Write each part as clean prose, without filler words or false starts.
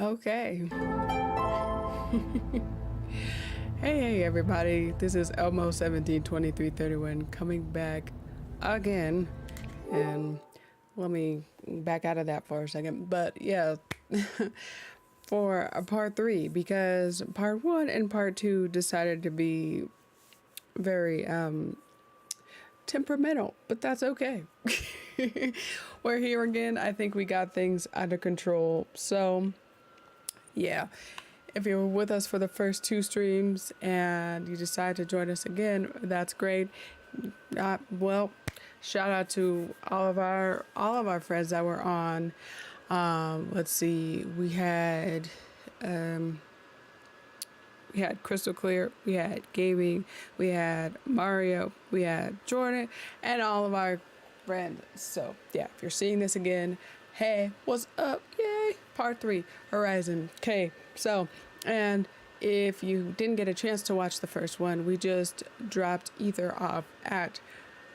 Okay. Hey, everybody. This is Elmo 172331 coming back again. And let me back out of that for a second. But yeah, for a part three, because part one and part two decided to be very temperamental, but that's okay. We're here again. I think we got things under control. So, yeah. If you were with us for the first two streams and you decide to join us again, that's great. Well, shout out to all of our friends that were on. Let's see, we had Crystal Clear, we had Gaming, we had Mario, we had Jordan, and all of our friends. So yeah, if you're seeing this again, hey, what's up? Yay! Part three, Horizon. Okay, so and if you didn't get a chance to watch the first one, we just dropped Ether off at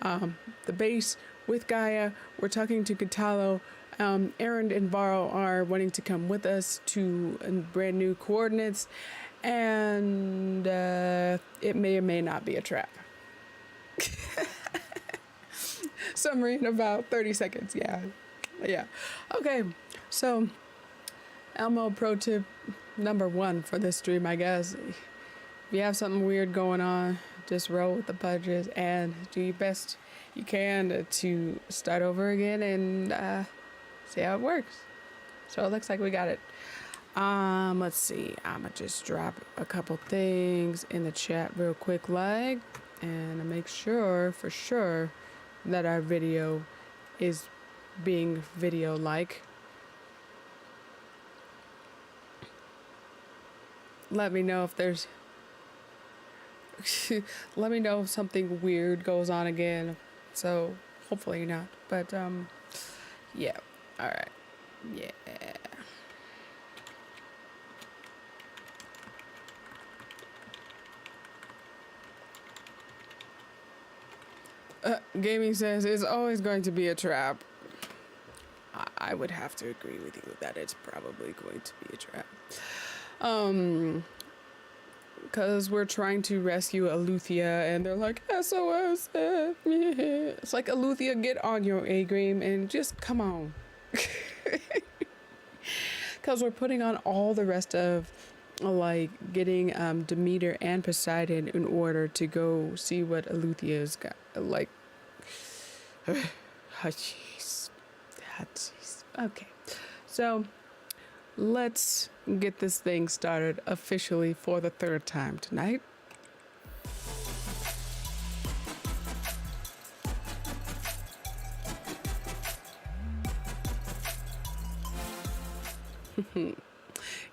the base with Gaia. We're talking to Katalo. Aaron and Varro are wanting to come with us to brand new coordinates, and it may or may not be a trap. Summary in about 30 seconds. Yeah. Okay, so Elmo pro tip number one for this stream, I guess. If you have something weird going on, just roll with the punches and do your best you can to start over again and see how it works. So it looks like we got it. Let's see. I'ma just drop a couple things in the chat real quick, and make sure for sure that our video is being video-like. Let me know if there's let me know if something weird goes on again. So hopefully not. But yeah. All right. Yeah. Gaming says it's always going to be a trap. I would have to agree with you that it's probably going to be a trap. Because we're trying to rescue Aluthia and they're like, SOS. It's like, Aluthia, get on your A game and just come on. Because we're putting on all the rest of like getting Demeter and Poseidon in order to go see what Aluthia's got. Like, jeez. Okay, so let's get this thing started officially for the third time tonight.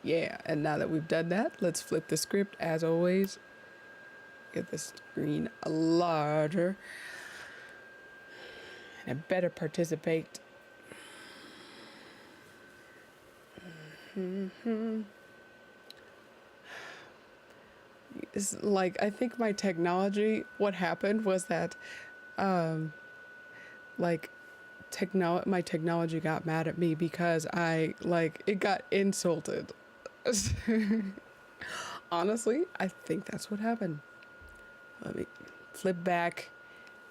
Yeah, and now that we've done that, let's flip the script as always. Get the screen larger. And I better participate. It's like, I think my technology, what happened was that, like, my technology got mad at me because it got insulted. Honestly, I think that's what happened. Let me flip back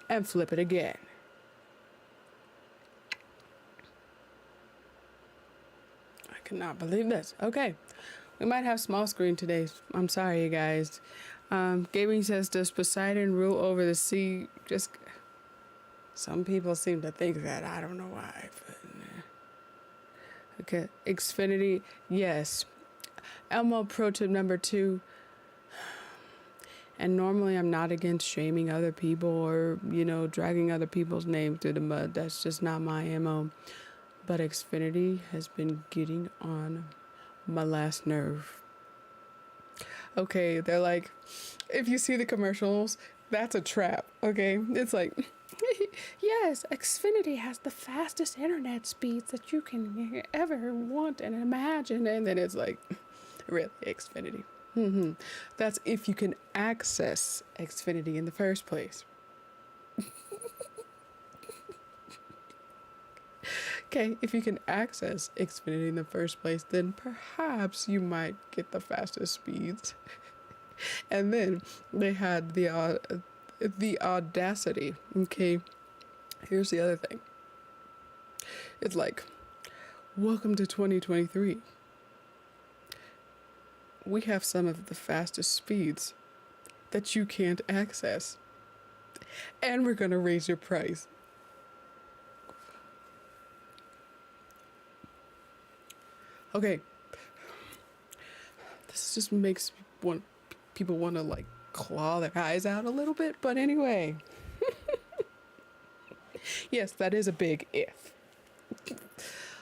and flip it again. I cannot believe this. Okay, we might have small screen today. I'm sorry, you guys. Gaming says, does Poseidon rule over the sea? Just some people seem to think that. I don't know why, but okay. Xfinity, yes. Elmo pro tip number 2. And normally I'm not against shaming other people or, dragging other people's names through the mud. That's just not my MO. But Xfinity has been getting on my last nerve. Okay, they're like, if you see the commercials, that's a trap, okay? It's like, yes, Xfinity has the fastest internet speeds that you can ever want and imagine. And then it's like, really, Xfinity? That's if you can access Xfinity in the first place. Okay, if you can access Xfinity in the first place, then perhaps you might get the fastest speeds. And then they had the audacity. Okay, here's the other thing. It's like, welcome to 2023. We have some of the fastest speeds that you can't access. And we're gonna raise your price. Okay. This just makes people want to like claw their eyes out a little bit, but anyway. Yes, that is a big if.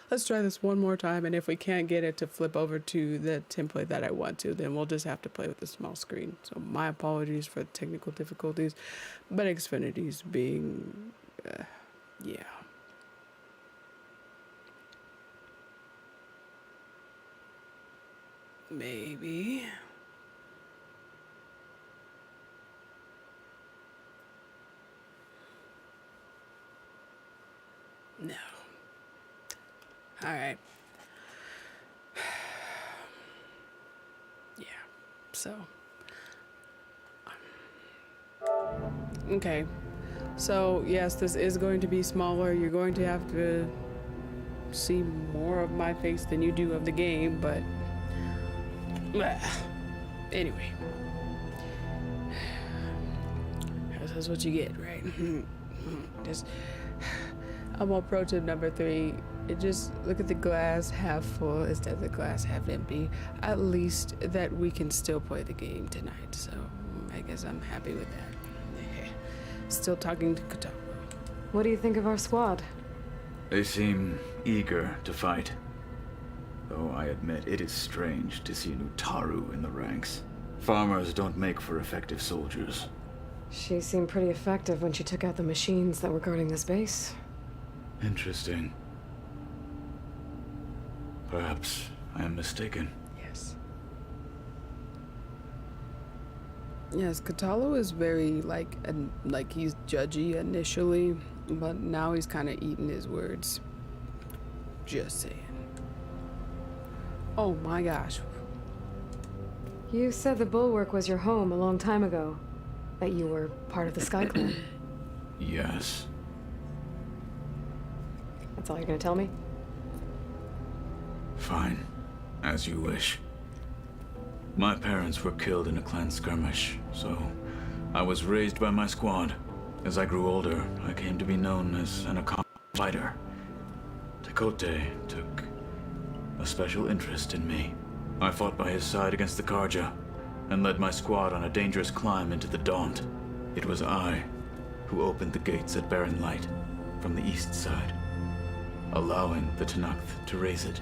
Let's try this one more time, and if we can't get it to flip over to the template that I want to, then we'll just have to play with the small screen. So my apologies for the technical difficulties, but Xfinity's being, yeah. Maybe. No. All right. Yeah. So. Okay. So, yes, this is going to be smaller. You're going to have to see more of my face than you do of the game, but anyway. This is what you get, right? Just I'm on pro tip number 3. Just look at the glass half full instead of the glass half empty. At least that we can still play the game tonight. So I guess I'm happy with that. Still talking to Kotaku. What do you think of our squad? They seem eager to fight. Though I admit it is strange to see Nutaru in the ranks. Farmers don't make for effective soldiers. She seemed pretty effective when she took out the machines that were guarding this base. Interesting. Perhaps I am mistaken. Yes. Yes, Kotalu is very like he's judgy initially, but now he's kind of eating his words. Just saying. Oh my gosh. You said the Bulwark was your home a long time ago. That you were part of the Sky Clan. Yes. That's all you're gonna tell me? Fine. As you wish. My parents were killed in a clan skirmish, so I was raised by my squad. As I grew older, I came to be known as an accomplished fighter. Tekote took a special interest in me. I fought by his side against the Karja, and led my squad on a dangerous climb into the Daunt. It was I who opened the gates at Barren Light from the east side, allowing the Tenakth to raise it.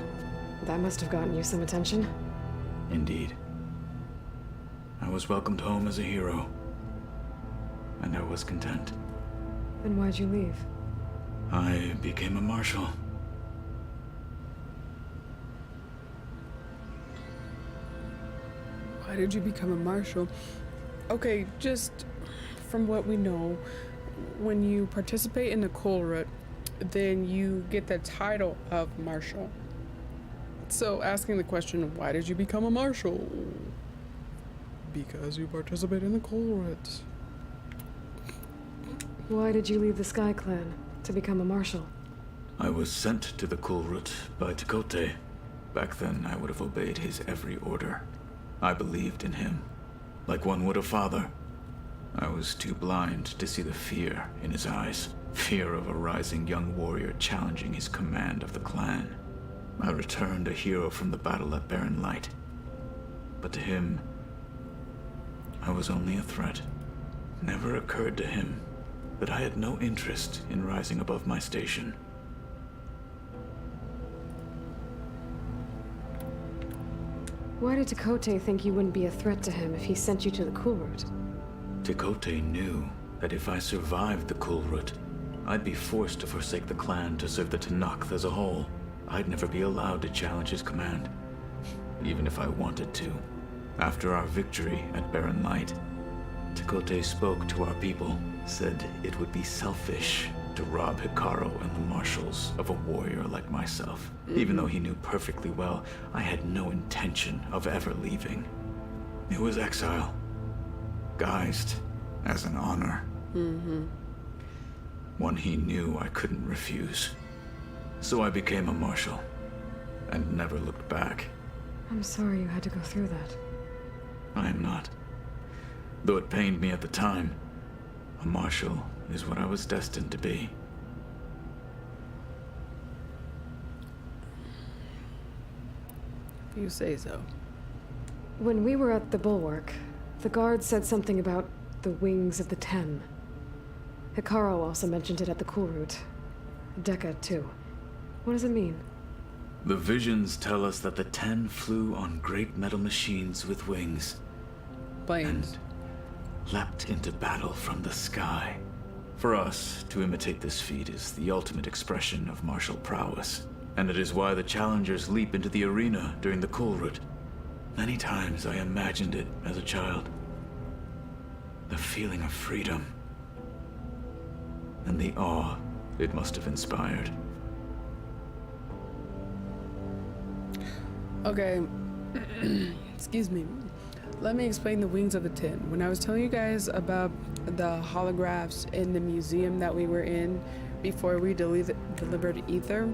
That must have gotten you some attention. Indeed. I was welcomed home as a hero, and I was content. Then why'd you leave? I became a marshal. Why did you become a marshal? Okay, just from what we know, when you participate in the Kulrut, then you get the title of marshal. So asking the question, why did you become a marshal? Because you participate in the Kulrut. Why did you leave the Sky Clan to become a marshal? I was sent to the Kulrut by Tekote. Back then, I would have obeyed his every order. I believed in him, like one would a father. I was too blind to see the fear in his eyes. Fear of a rising young warrior challenging his command of the clan. I returned a hero from the battle at Barren Light. But to him, I was only a threat. Never occurred to him that I had no interest in rising above my station. Why did Tekote think you wouldn't be a threat to him if he sent you to the Kulrut? Tekote knew that if I survived the Kulrut, I'd be forced to forsake the clan to serve the Tenakth as a whole. I'd never be allowed to challenge his command, even if I wanted to. After our victory at Barren Light, Tekote spoke to our people, said it would be selfish to rob Hikaru and the marshals of a warrior like myself, even though he knew perfectly well I had no intention of ever leaving. It was exile, guised as an honor. One he knew I couldn't refuse. So I became a marshal, and never looked back. I'm sorry you had to go through that. I am not. Though it pained me at the time, a marshal is what I was destined to be. You say so. When we were at the Bulwark, the guard said something about the Wings of the Ten. Hikaru also mentioned it at the Cool Route. Dekka, too. What does it mean? The visions tell us that the Ten flew on great metal machines with wings Planes. and leapt into battle from the sky. For us, to imitate this feat is the ultimate expression of martial prowess, and it is why the challengers leap into the arena during the Cool Route. Many times I imagined it as a child. The feeling of freedom, and the awe it must have inspired. Okay. Excuse me. Let me explain the Wings of the Ten. When I was telling you guys about the holographs in the museum that we were in before we delivered Ether,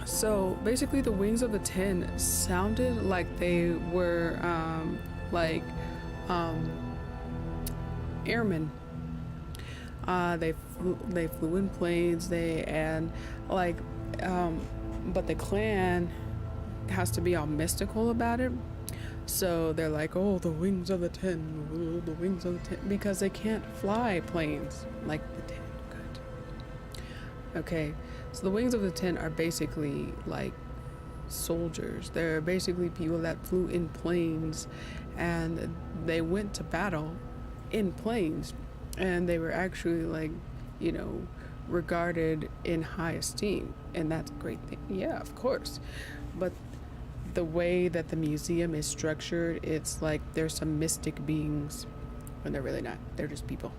so basically the Wings of the Ten sounded like they were airmen. They flew in planes. But the clan has to be all mystical about it. So they're like, oh, the Wings of the Ten, oh, the Wings of the Ten, because they can't fly planes like the Ten could. Okay, so the Wings of the Ten are basically like soldiers. They're basically people that flew in planes, and they went to battle in planes, and they were actually regarded in high esteem, and that's a great thing. Yeah, of course. But the way that the museum is structured, it's like there's some mystic beings when they're really not. They're just people.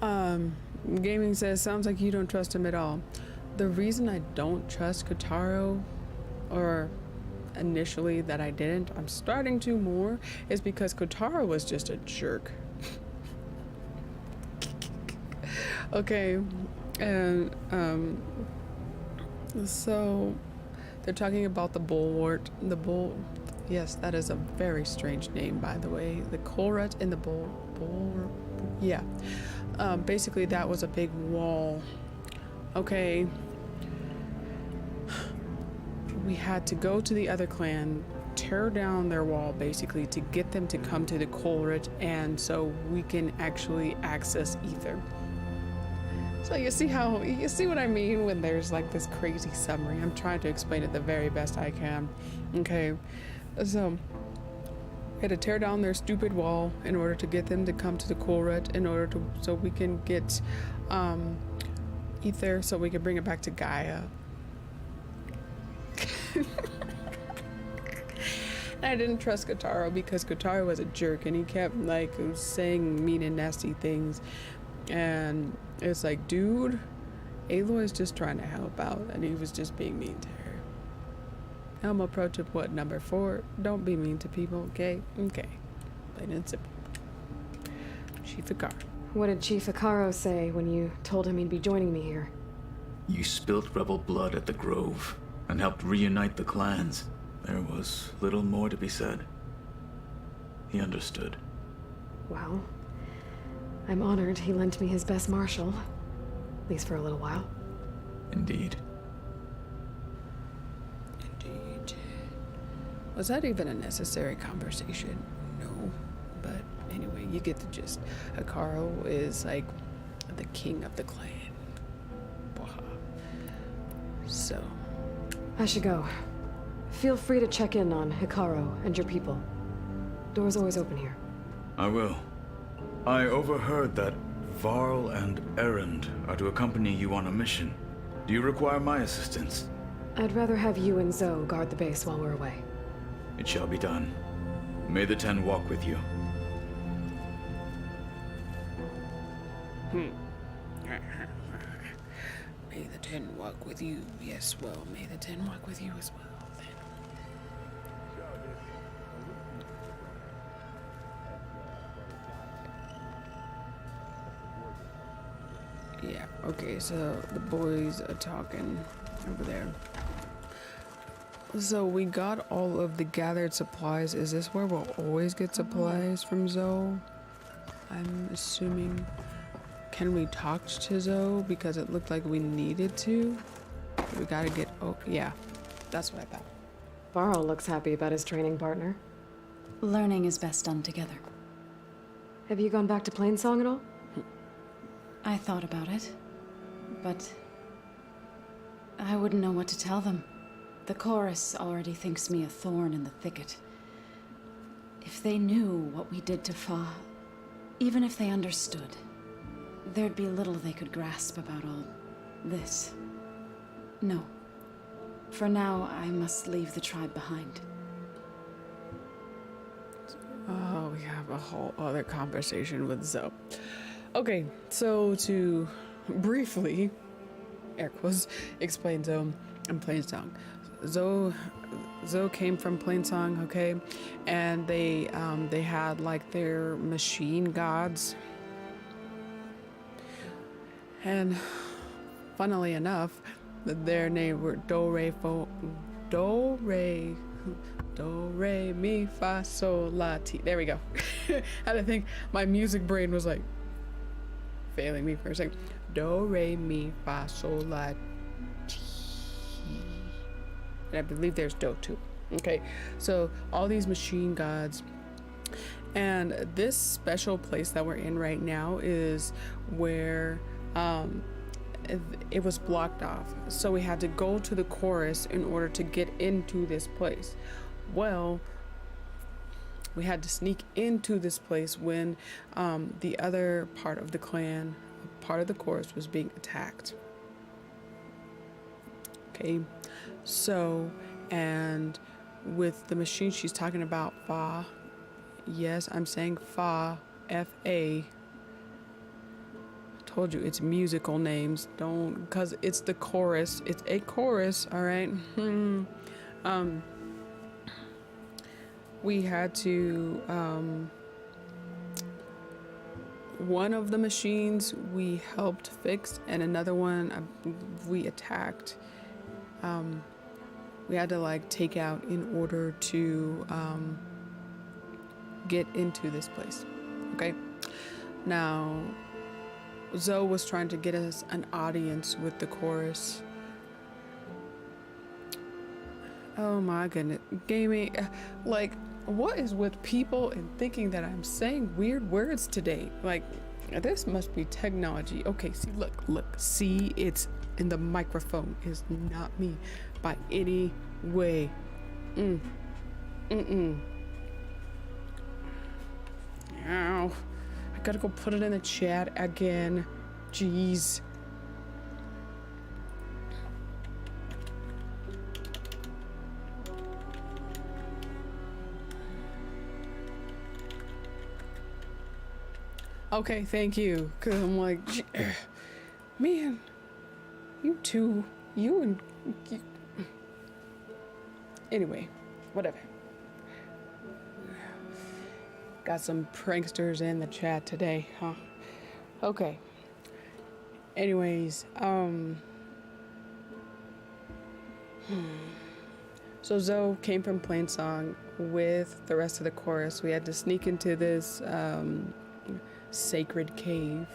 Gaming says, sounds like you don't trust him at all. The reason I don't trust Kotaro, or initially that I didn't, I'm starting to more, is because Kotaro was just a jerk. Okay, and so they're talking about the Bulwart. Yes, that is a very strange name, by the way. The Colruyt and the yeah. Basically, that was a big wall. Okay. We had to go to the other clan, tear down their wall, basically, to get them to come to the Colruyt, and so we can actually access Ether. So you see what I mean when there's like this crazy summary. I'm trying to explain it the very best I can. Okay, so we had to tear down their stupid wall in order to get them to come to the Colruyt, so we can get Ether, so we can bring it back to Gaia. I didn't trust Kotaro because Kotaro was a jerk, and he kept saying mean and nasty things, and it's like, dude, Aloy's just trying to help out, and he was just being mean to her. Elmo Pro Tip, number 4? Don't be mean to people, okay? Okay. Plain and simple. Chief Hikaru. What did Chief Hikaru say when you told him he'd be joining me here? You spilt rebel blood at the Grove and helped reunite the clans. There was little more to be said. He understood. Well, I'm honored he lent me his best marshal, at least for a little while. Indeed. Indeed. Was that even a necessary conversation? No. But anyway, you get the gist. Hikaru is like the king of the clan. Waha. So. I should go. Feel free to check in on Hikaru and your people. Door's always open here. I will. I overheard that Varl and Erend are to accompany you on a mission. Do you require my assistance? I'd rather have you and Zoe guard the base while we're away. It shall be done. May the Ten walk with you. May the 10 walk with you. Yes, well, may the 10 walk with you as well. Then. Yeah, okay, so the boys are talking over there. So we got all of the gathered supplies. Is this where we'll always get supplies from Zoe? I'm assuming. Can we talk to Zoe? Because it looked like we needed to. We gotta get. Oh, yeah. That's what I thought. Varl looks happy about his training partner. Learning is best done together. Have you gone back to Plainsong at all? I thought about it, but I wouldn't know what to tell them. The chorus already thinks me a thorn in the thicket. If they knew what we did to Fa, even if they understood, there'd be little they could grasp about all this. No. For now, I must leave the tribe behind. Oh, we have a whole other conversation with Zoe. Okay, so to briefly, air quotes, explain Zoe and Plainsong. Zoe came from Plainsong, okay, and they had like their machine gods, and funnily enough, their name were do re mi fa sol la ti. There we go. I had to think. My music brain was like failing me for a second. Do re mi fa sol la ti. And I believe there's do too. Okay, so all these machine gods, and this special place that we're in right now is where it was blocked off, so we had to go to the chorus in order to get into this place. Well, we had to sneak into this place when the other part of the clan, part of the chorus, was being attacked. Okay, so, and with the machine she's talking about, Fa, yes, I'm saying Fa, F-A. Told you it's musical names. Don't, because it's the chorus. It's a chorus, all right? We had to, one of the machines we helped fix, and another one we attacked. We had to like take out in order to get into this place. Okay, now Zoe was trying to get us an audience with the chorus. Oh my goodness, gaming, like, what is with people and thinking that I'm saying weird words today? Like, this must be technology. Okay, see, look, see, it's in the microphone. Is not me by any way. Ow. I gotta go put it in the chat again. Jeez. Okay, thank you. Cause I'm like, man, you two, you and you. Anyway, whatever. Got some pranksters in the chat today, huh? Okay. Anyways, so Zoe came from Plainsong with the rest of the chorus. We had to sneak into this sacred cave,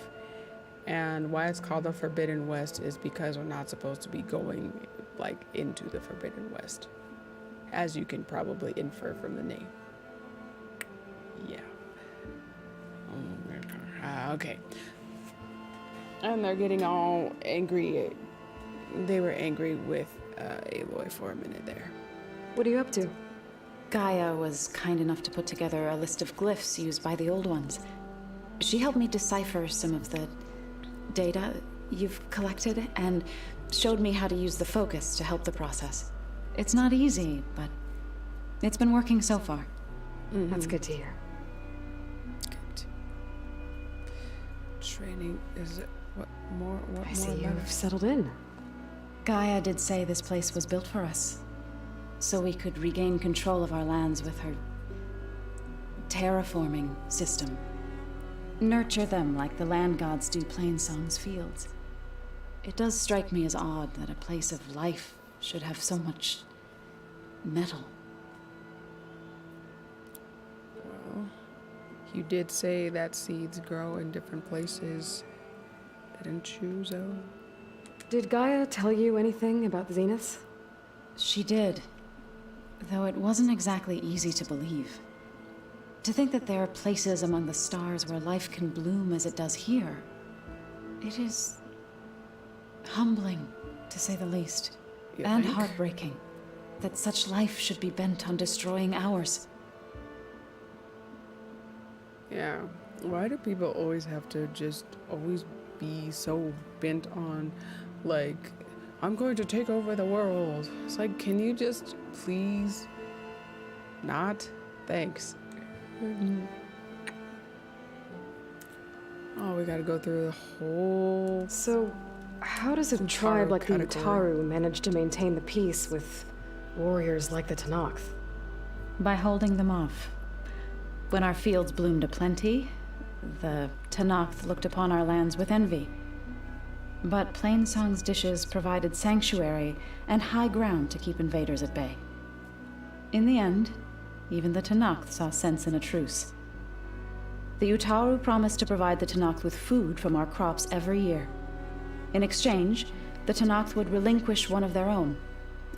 and why it's called the Forbidden West is because we're not supposed to be going like into the Forbidden West, as you can probably infer from the name. Yeah. Okay. And they're getting all angry. They were angry with Aloy for a minute there. What are you up to? Gaia was kind enough to put together a list of glyphs used by the Old Ones. She helped me decipher some of the data you've collected and showed me how to use the focus to help the process. It's not easy, but it's been working so far. That's good to hear. Good. Training is it what more? What I more? see letters? you've settled in. Gaia did say this place was built for us, so we could regain control of our lands with her terraforming system. Nurture them like the land gods do Plainsong's fields. It does strike me as odd that a place of life should have so much metal. Well, you did say that seeds grow in different places. Didn't you, Zoe? Did Gaia tell you anything about the Zeniths? She did, though it wasn't exactly easy to believe. To think that there are places among the stars where life can bloom as it does here, it is humbling, to say the least, You and think? heartbreaking that such life should be bent on destroying ours. Yeah. Why do people always have to just always be so bent on, like, I'm going to take over the world? It's like, can you just please not? Thanks. Oh, we gotta go through the whole. So, how does a Utaru tribe like the category. Utaru manage to maintain the peace with warriors like the Tenakth? By holding them off. When our fields bloomed aplenty, the Tenakth looked upon our lands with envy. But Plainsong's dishes provided sanctuary and high ground to keep invaders at bay. In the end, even the Tenakth saw sense in a truce. The Utaru promised to provide the Tenakth with food from our crops every year. In exchange, the Tenakth would relinquish one of their own,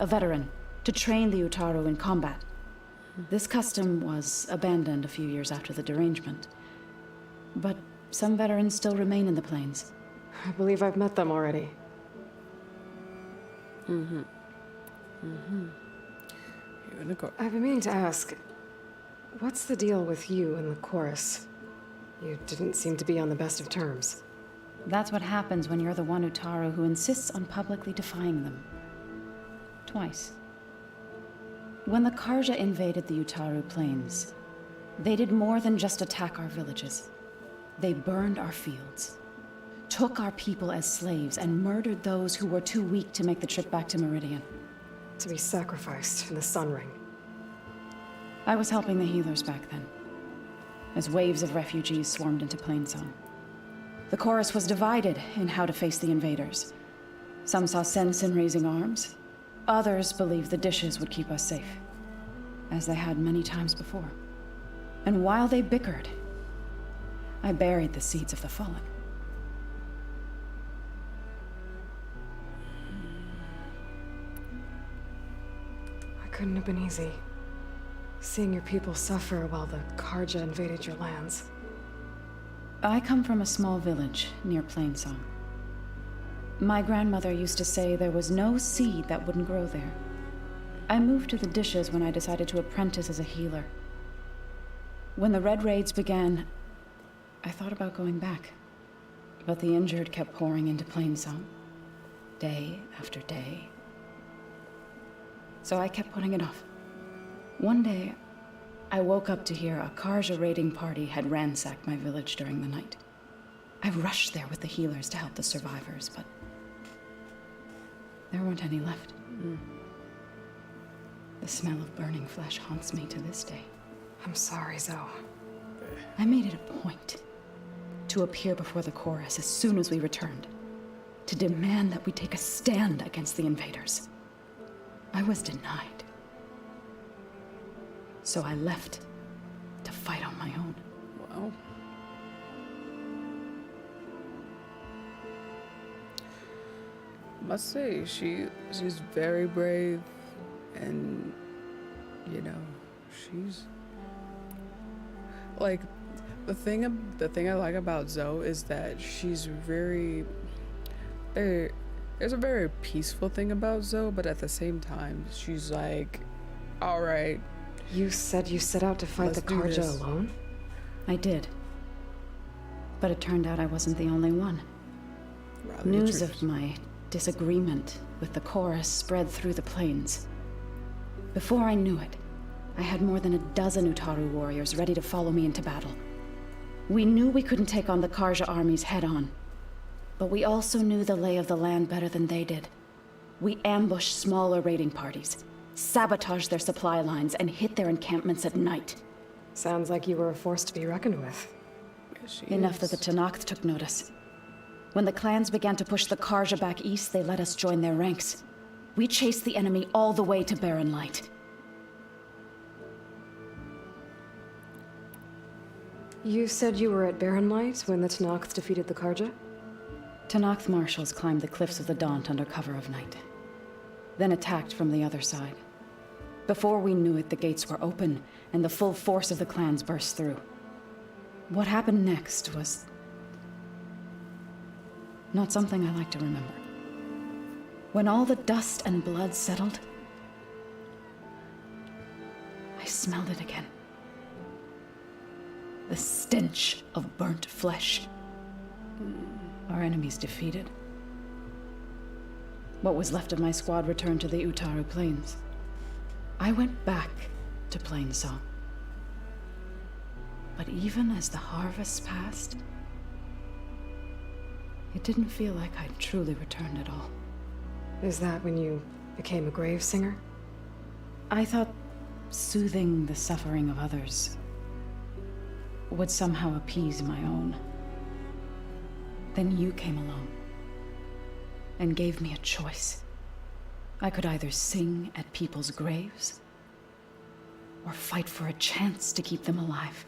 a veteran, to train the Utaru in combat. This custom was abandoned a few years after the derangement. But some veterans still remain in the plains. I believe I've met them already. You're gonna go. I've been meaning to ask, what's the deal with you and the chorus? You didn't seem to be on the best of terms. That's what happens when you're the one Utaru who insists on publicly defying them. Twice. When the Karja invaded the Utaru plains, they did more than just attack our villages. They burned our fields, took our people as slaves, and murdered those who were too weak to make the trip back to Meridian. To be sacrificed in the Sun Ring. I was helping the healers back then, as waves of refugees swarmed into Plainsong. The chorus was divided in how to face the invaders. Some saw sense in raising arms. Others believed the dishes would keep us safe, as they had many times before. And while they bickered, I buried the seeds of the fallen. It couldn't have been easy. Seeing your people suffer while the Karja invaded your lands. I come from a small village near Plainsong. My grandmother used to say there was no seed that wouldn't grow there. I moved to the dishes when I decided to apprentice as a healer. When the Red Raids began, I thought about going back. But the injured kept pouring into Plainsong, day after day. So I kept putting it off. One day, I woke up to hear a Karja raiding party had ransacked my village during the night. I rushed there with the healers to help the survivors, but there weren't any left. The smell of burning flesh haunts me to this day. I'm sorry, Zoe. I made it a point to appear before the chorus as soon as we returned, to demand that we take a stand against the invaders. I was denied. So I left to fight on my own. Well. Must say she's very brave, and you know, she's like the thing I like about Zoe is that she's very there's a very peaceful thing about Zoe, but at the same time she's like, all right, You said you set out to fight Let's the do Karja this. alone? I did. But it turned out I wasn't the only one. rally News troops. of my disagreement with the chorus spread through the plains. Before I knew it, I had more than a dozen Utaru warriors ready to follow me into battle. We knew we couldn't take on the Karja armies head-on. But we also knew the lay of the land better than they did. We ambushed smaller raiding parties, sabotaged their supply lines, and hit their encampments at night. Sounds like you were a force to be reckoned with. Enough that the Tenakth took notice. When the clans began to push the Karja back east, they let us join their ranks. We chased the enemy all the way to Barren Light. You said you were at Barren Light when the Tenakth defeated the Karja? Tenakth marshals climbed the cliffs of the Daunt under cover of night, then attacked from the other side. Before we knew it, the gates were open, and the full force of the clans burst through. What happened next was not something I like to remember. When all the dust and blood settled, I smelled it again. The stench of burnt flesh. Our enemies defeated. What was left of my squad returned to the Utaru Plains. I went back to Plainsong. But even as the harvest passed, it didn't feel like I'd truly returned at all. Is that when you became a grave singer? I thought soothing the suffering of others would somehow appease my own. Then you came along and gave me a choice. I could either sing at people's graves or fight for a chance to keep them alive.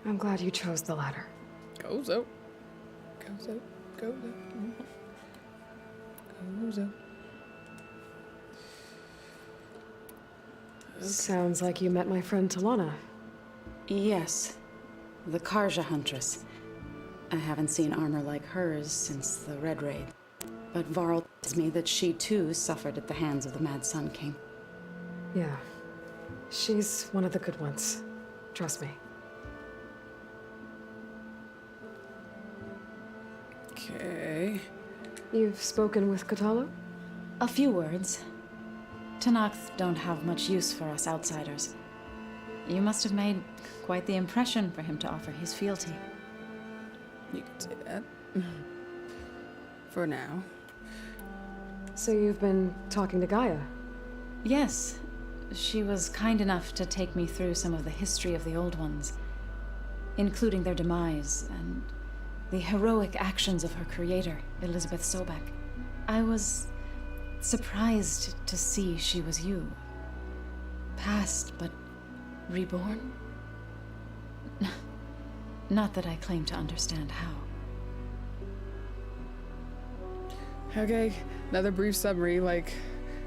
I'm glad you chose the latter. Goes up. Goes up. Goes up. Goes up. Sounds like you met my friend Talana. Yes, the Karja Huntress. I haven't seen armor like hers since the Red Raid. But Varl tells me that she too suffered at the hands of the Mad Sun King. Yeah. She's one of the good ones. Trust me. Okay. You've spoken with Kotallo? A few words. Tenakth don't have much use for us outsiders. You must have made quite the impression for him to offer his fealty. You can say that. For now. So you've been talking to Gaia? Yes, she was kind enough to take me through some of the history of the Old Ones, including their demise and the heroic actions of her creator, Elizabeth Sobek. I was surprised to see she was you. Past, but reborn? Not that I claim to understand how. Okay, another brief summary.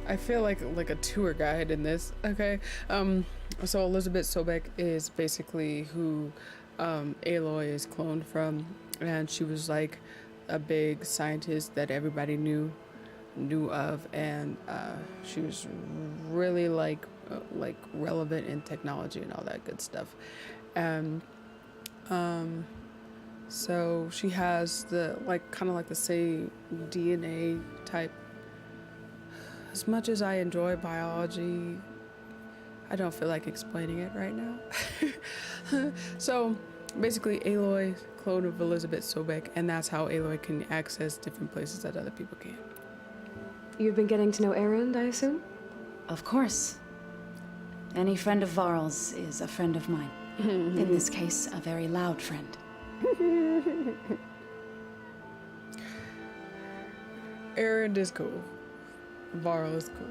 I feel like a tour guide in this. Okay, so Elizabeth Sobek is basically who Aloy is cloned from, and she was like a big scientist that everybody knew of, and she was really like relevant in technology and all that good stuff, and so she has the kind of like the same DNA type. As much as I enjoy biology, I don't feel like explaining it right now. So basically Aloy, clone of Elizabeth Sobek, and that's how Aloy can access different places that other people can't. You've been getting to know Erend, I assume? Of course. Any friend of Varl's is a friend of mine. In this case, a very loud friend. Erend is cool. Varl is cool.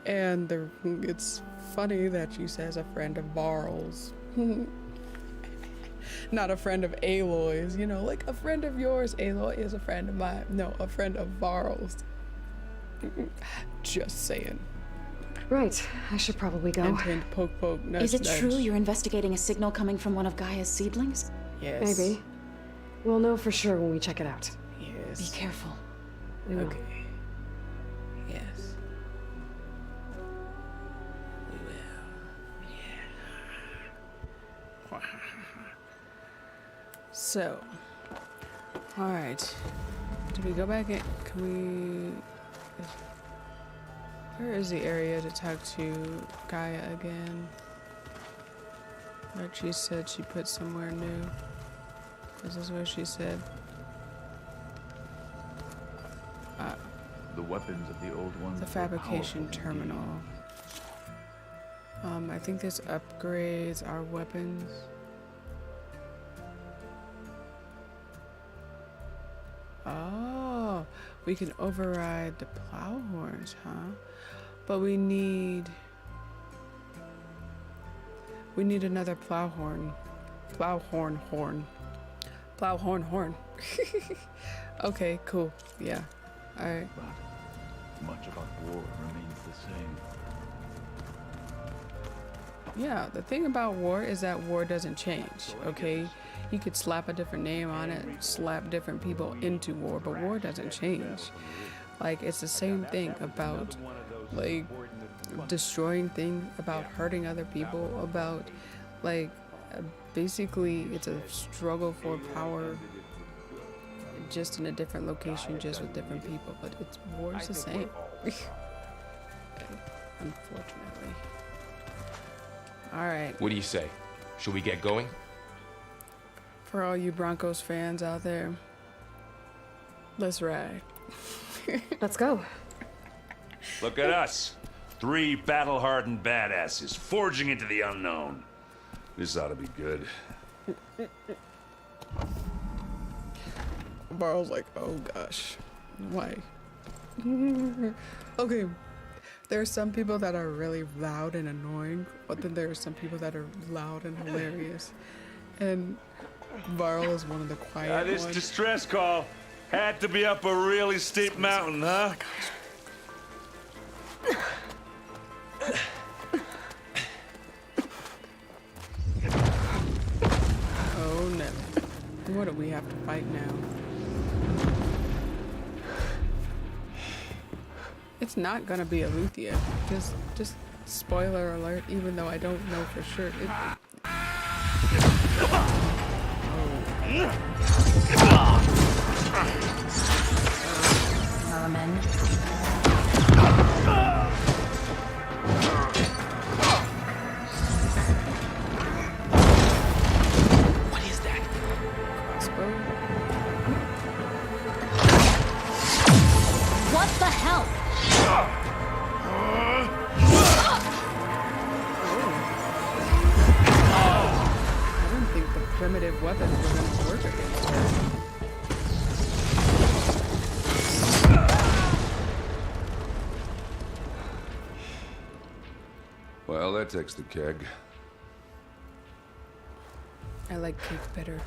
And it's funny that she says a friend of Varl's. Not a friend of Aloy's, like a friend of yours, Aloy, is a friend of mine. No, a friend of Varl's. Just saying. Right, I should probably go. Hint, hint, poke, poke, nudge, Is it nudge. true you're investigating a signal coming from one of Gaia's seedlings? Yes. Maybe. We'll know for sure when we check it out. Yes. Be careful. We will. Okay. Yes. We will. Yeah. So, all right. Did we go back in? Can we? Where is the area to talk to Gaia again? Like she said, she put somewhere new. Is this what she said? The weapons of the old ones. The were fabrication powerful terminal. I think this upgrades our weapons. Oh, we can override the plow horns, huh? But we need another plow horn. Plow horn. Plow horn. Okay, cool. Yeah. All right. But much about war remains the same. Yeah, the thing about war is that war doesn't change, okay? You could slap a different name on it, slap different people into war, but war doesn't change. Like, it's the same thing about, like, destroying things, about hurting other people, about, like, basically, it's a struggle for power just in a different location, just with different people, but it's war's the same. Unfortunately. All right. What do you say? Should we get going? For all you Broncos fans out there, let's ride. Let's go. Look at us. 3 battle-hardened badasses forging into the unknown. This ought to be good. Barl's like, oh gosh, why? Okay, there are some people that are really loud and annoying, but then there are some people that are loud and hilarious. And Varl is one of the quiet This ones. distress call had to be up a really steep mountain, huh? Oh no. What do we have to fight now? It's not gonna be Aletheia. Just spoiler alert, even though I don't know for sure. What is that? Crossbow? What the hell? I didn't think the primitive weapons were gonna work against her. Well, that takes the keg. I like cake better.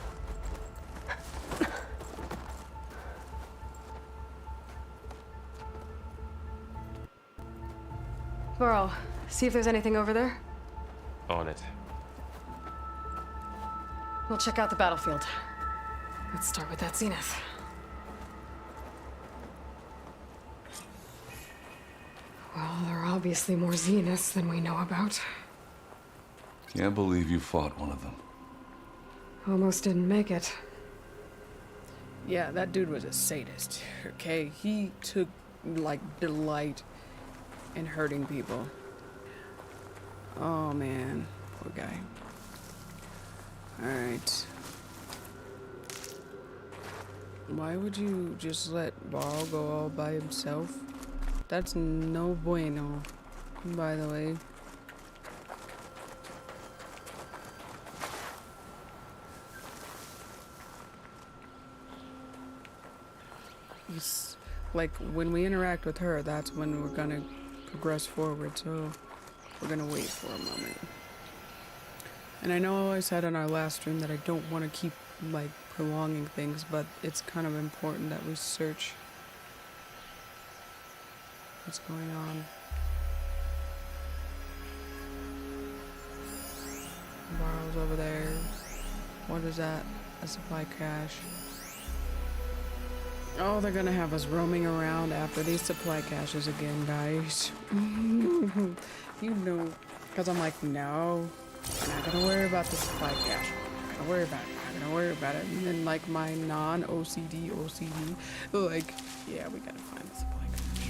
Varl, see if there's anything over there. On it. We'll check out the battlefield. Let's start with that zenith. Well, there are obviously more zeniths than we know about. Can't believe you fought one of them. Almost didn't make it. Yeah, that dude was a sadist, okay? He took, like, delight in hurting people. Oh, man. Poor guy. Alright. Why would you just let Varl go all by himself? That's no bueno, by the way. Like, when we interact with her, that's when we're gonna progress forward, so we're gonna wait for a moment. And I know I said on our last stream that I don't want to keep, like, prolonging things, but it's kind of important that we search what's going on. Varl's over there. What is that? A supply cache. Oh, they're gonna have us roaming around after these supply caches again, guys. You know, because I'm like, no, I'm not gonna worry about the supply cache. I'm not gonna worry about it. I'm not gonna worry about it. And then, like, my non-OCD OCD, like, yeah, we gotta find the supply cache.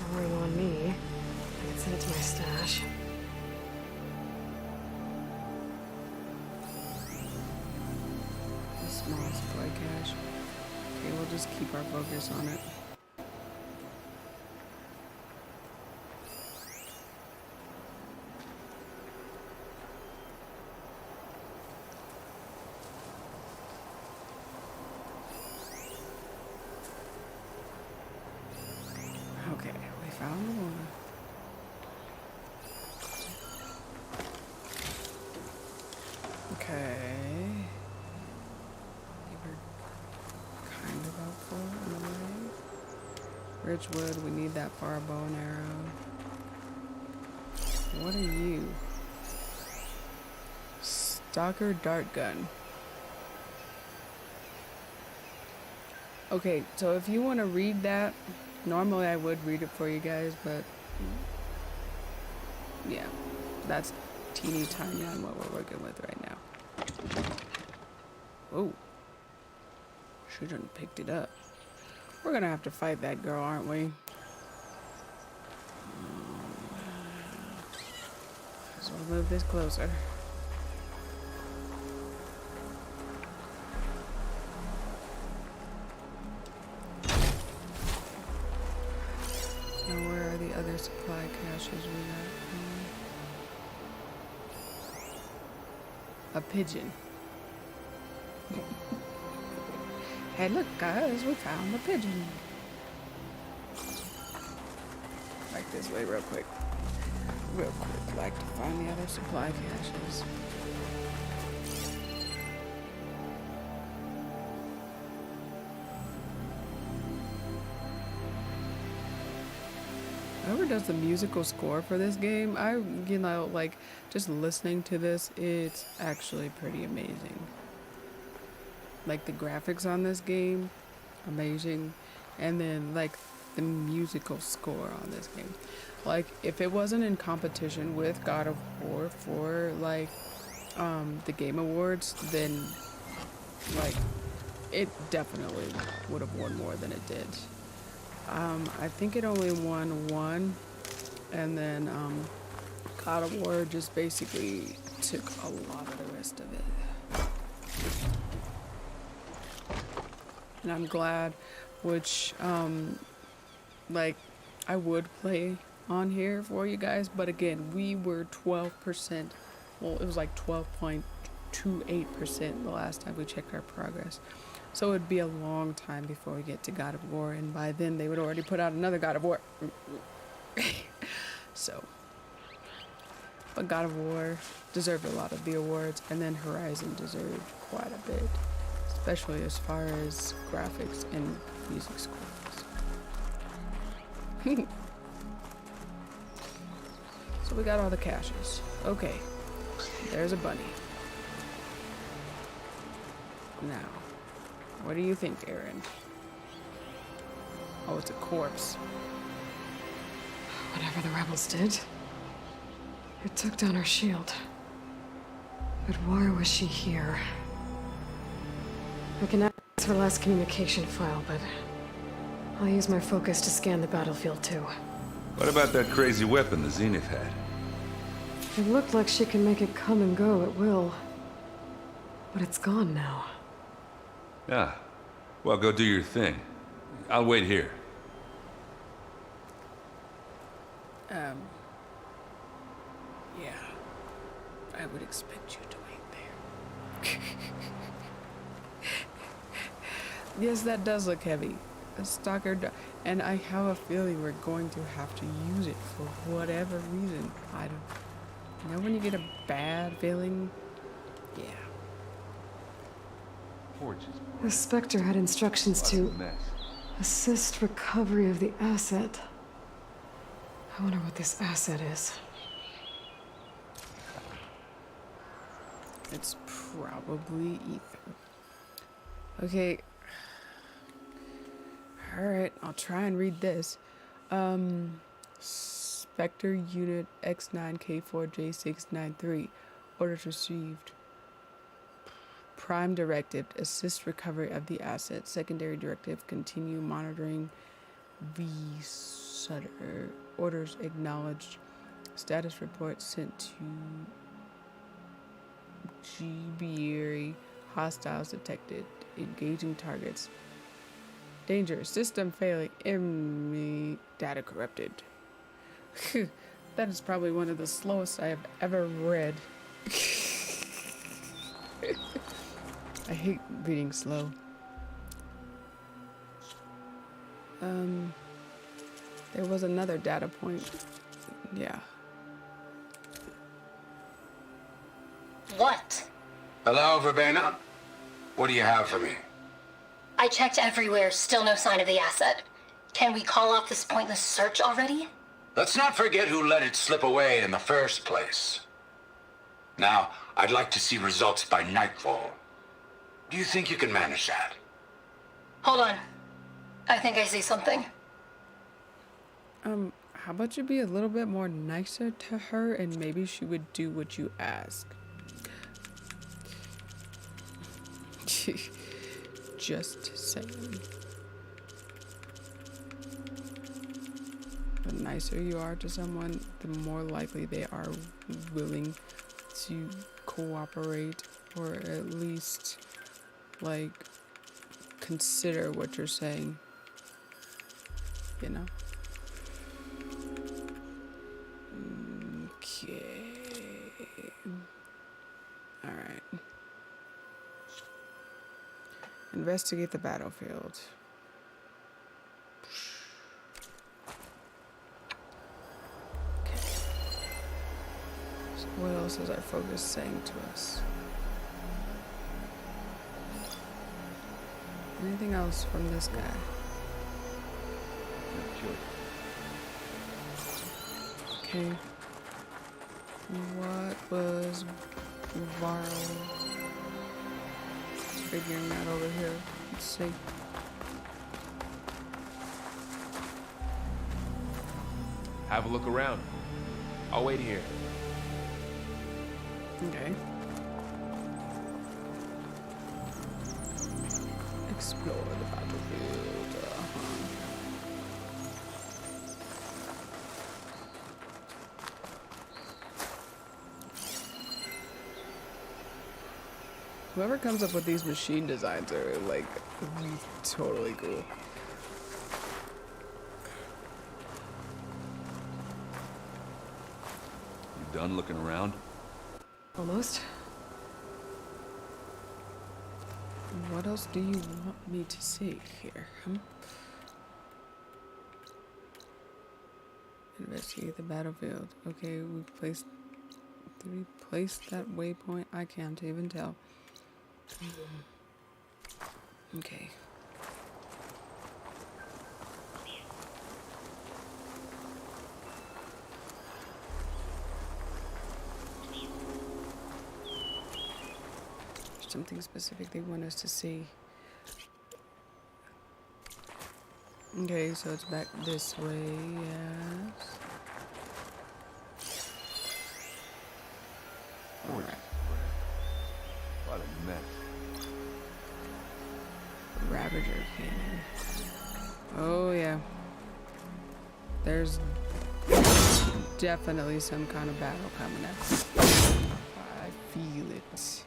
Throwing on me. I can send it to my stash. small supply cache. Okay, we'll just keep our focus on it. Okay, we found the water. Okay. They were kind of helpful in a way. Ridgewood, we need that for our bow and arrow. What are you? Stalker dart gun. Okay, so if you want to read that, normally I would read it for you guys, but yeah, that's teeny tiny on what we're working with right now. Oh, shouldn't have picked it up. We're gonna have to fight that girl, aren't we? So we'll move this closer. Now where are the other supply caches we got? A pigeon. Hey, look, guys, we found the pigeon. Like this way, real quick. Real quick, like to find the other supply caches. Whoever does the musical score for this game, like, just listening to this, it's actually pretty amazing. Like, the graphics on this game, amazing. And then, like, the musical score on this game. Like, if it wasn't in competition with God of War for, like, the Game Awards, then, like, it definitely would have won more than it did. I think it only won one, and then God of War just basically took a lot of the rest of it. And I'm glad, which, like, I would play on here for you guys, but again, we were 12%, well, it was like 12.28% the last time we checked our progress. So it'd be a long time before we get to God of War, and by then they would already put out another God of War. So, but God of War deserved a lot of the awards, and then Horizon deserved quite a bit, especially as far as graphics and music scores. So we got all the caches. Okay, there's a bunny. Now, what do you think, Aaron? Oh, it's a corpse. Whatever the rebels did, it took down her shield. But why was she here? I can ask for the last communication file, but I'll use my focus to scan the battlefield too. What about that crazy weapon the Zenith had? It looked like she can make it come and go at will. But it's gone now. Yeah. Well, go do your thing. I'll wait here. Yeah. I would expect you to wait there. Yes, that does look heavy. A stalker, and I have a feeling we're going to have to use it for whatever reason. I don't. You know when you get a bad feeling? Yeah. Forges. The Spectre had instructions to assist recovery of the asset. I wonder what this asset is. It's probably ether. Okay. Alright, I'll try and read this. Spectre Unit X9K4J693. Orders received. Prime Directive, assist recovery of the asset. Secondary Directive, continue monitoring V. Sutter. Orders acknowledged. Status report sent to GBRE Hostiles detected. Engaging targets. Danger. System failing. Enemy data corrupted. That is probably one of the slowest I have ever read. I hate reading slow. There was another data point. Yeah. What? Hello, Verbena? What do you have for me? I checked everywhere, still no sign of the asset. Can we call off this pointless search already? Let's not forget who let it slip away in the first place. Now, I'd like to see results by nightfall. Do you think you can manage that? Hold on. I think I see something. How about you be a little bit more nicer to her and maybe she would do what you ask? Just saying. The nicer you are to someone, the more likely they are willing to cooperate or at least, like, consider what you're saying. You know? Okay. Alright. Investigate the battlefield. Okay. So what else is our focus saying to us? Anything else from this guy? Okay. What was Varl figuring out over here? Let's see. Have a look around. I'll wait here. Okay. Explore the battlefield. Whoever comes up with these machine designs are like totally cool. You done looking around? Almost. What else do you want me to see here? Investigate the battlefield. Okay, did we place that waypoint? I can't even tell. Okay. Something specific they want us to see. Okay, so it's back this way, yes. Alright. What a mess. Ravager Canyon. Oh yeah. There's definitely some kind of battle coming up. I feel it.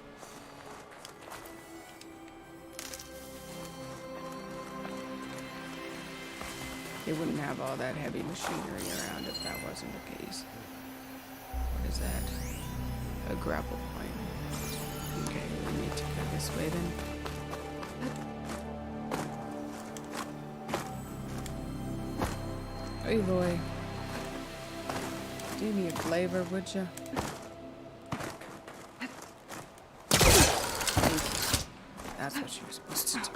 They wouldn't have all that heavy machinery around if that wasn't the case. What is that? A grapple point. Okay, we need to go this way then. Hey, boy. Do me a flavor, would ya? Thank you. That's what she was supposed to do.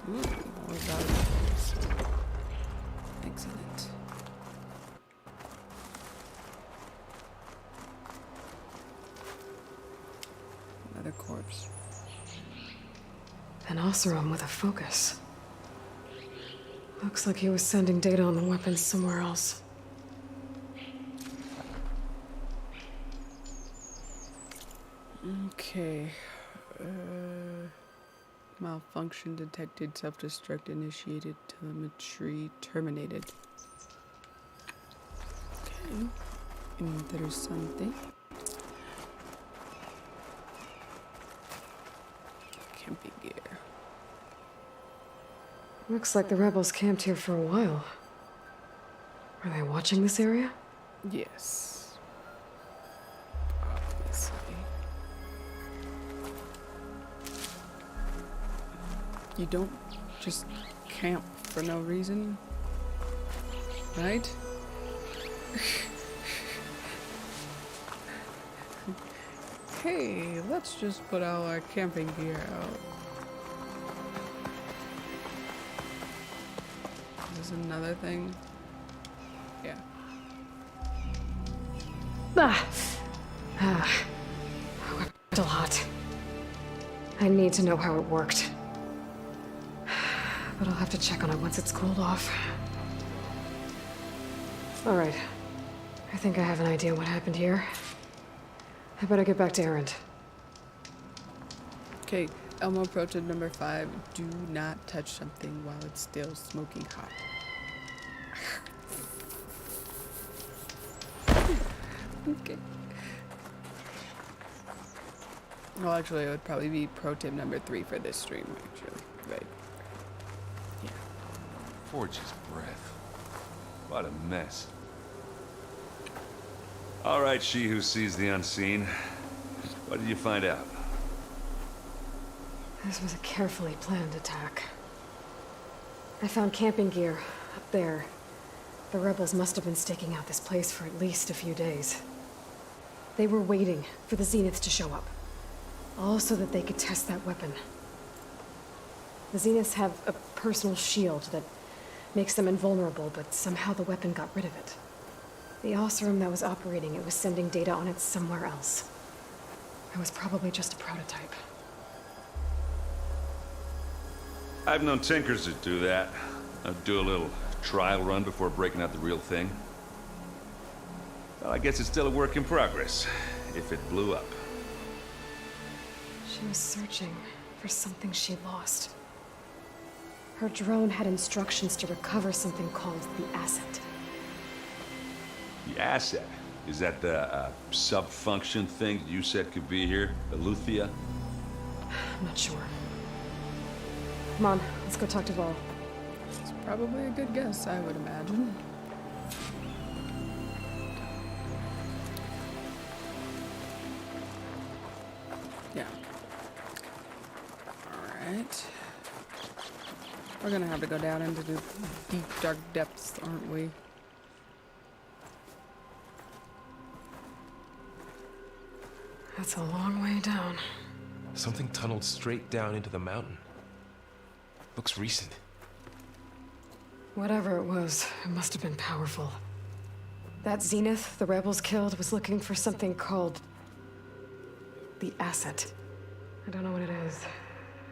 Ooh, more valuables. Excellent. Another corpse. An Oseram with a focus. Looks like he was sending data on the weapons somewhere else. Okay. Malfunction detected. Self-destruct initiated. Telemetry terminated. Okay. Interessante. Camping gear. Looks like the rebels camped here for a while. Are they watching this area? Yes. Obviously. You don't just camp for no reason, right? Hey, let's just put all our camping gear out. Is this another thing? Yeah. We're still hot. I need to know how it worked. But I'll have to check on it once it's cooled off. Alright. I think I have an idea what happened here. I better get back to Erend. Okay, Elmo Pro tip number 5. Do not touch something while it's still smoking hot. Okay. Well, actually, it would probably be pro tip number 3 for this stream, actually. Right. Yeah. Forge's breath. What a mess. All right, she who sees the unseen. What did you find out? This was a carefully planned attack. I found camping gear up there. The rebels must have been staking out this place for at least a few days. They were waiting for the Zeniths to show up. All so that they could test that weapon. The Zeniths have a personal shield that makes them invulnerable, but somehow the weapon got rid of it. The Oseram that was operating it was sending data on it somewhere else. It was probably just a prototype. I've known tinkers that do that. I'd do a little trial run before breaking out the real thing. Well, I guess it's still a work in progress, if it blew up. She was searching for something she lost. Her drone had instructions to recover something called the Asset. The asset? Is that the sub-function thing you said could be here? Eleuthia? I'm not sure. Come on, let's go talk to Vol. It's probably a good guess, I would imagine. Yeah. Alright. We're gonna have to go down into the deep, dark depths, aren't we? That's a long way down. Something tunneled straight down into the mountain. Looks recent. Whatever it was, it must have been powerful. That Zenith the rebels killed was looking for something called the Asset. I don't know what it is,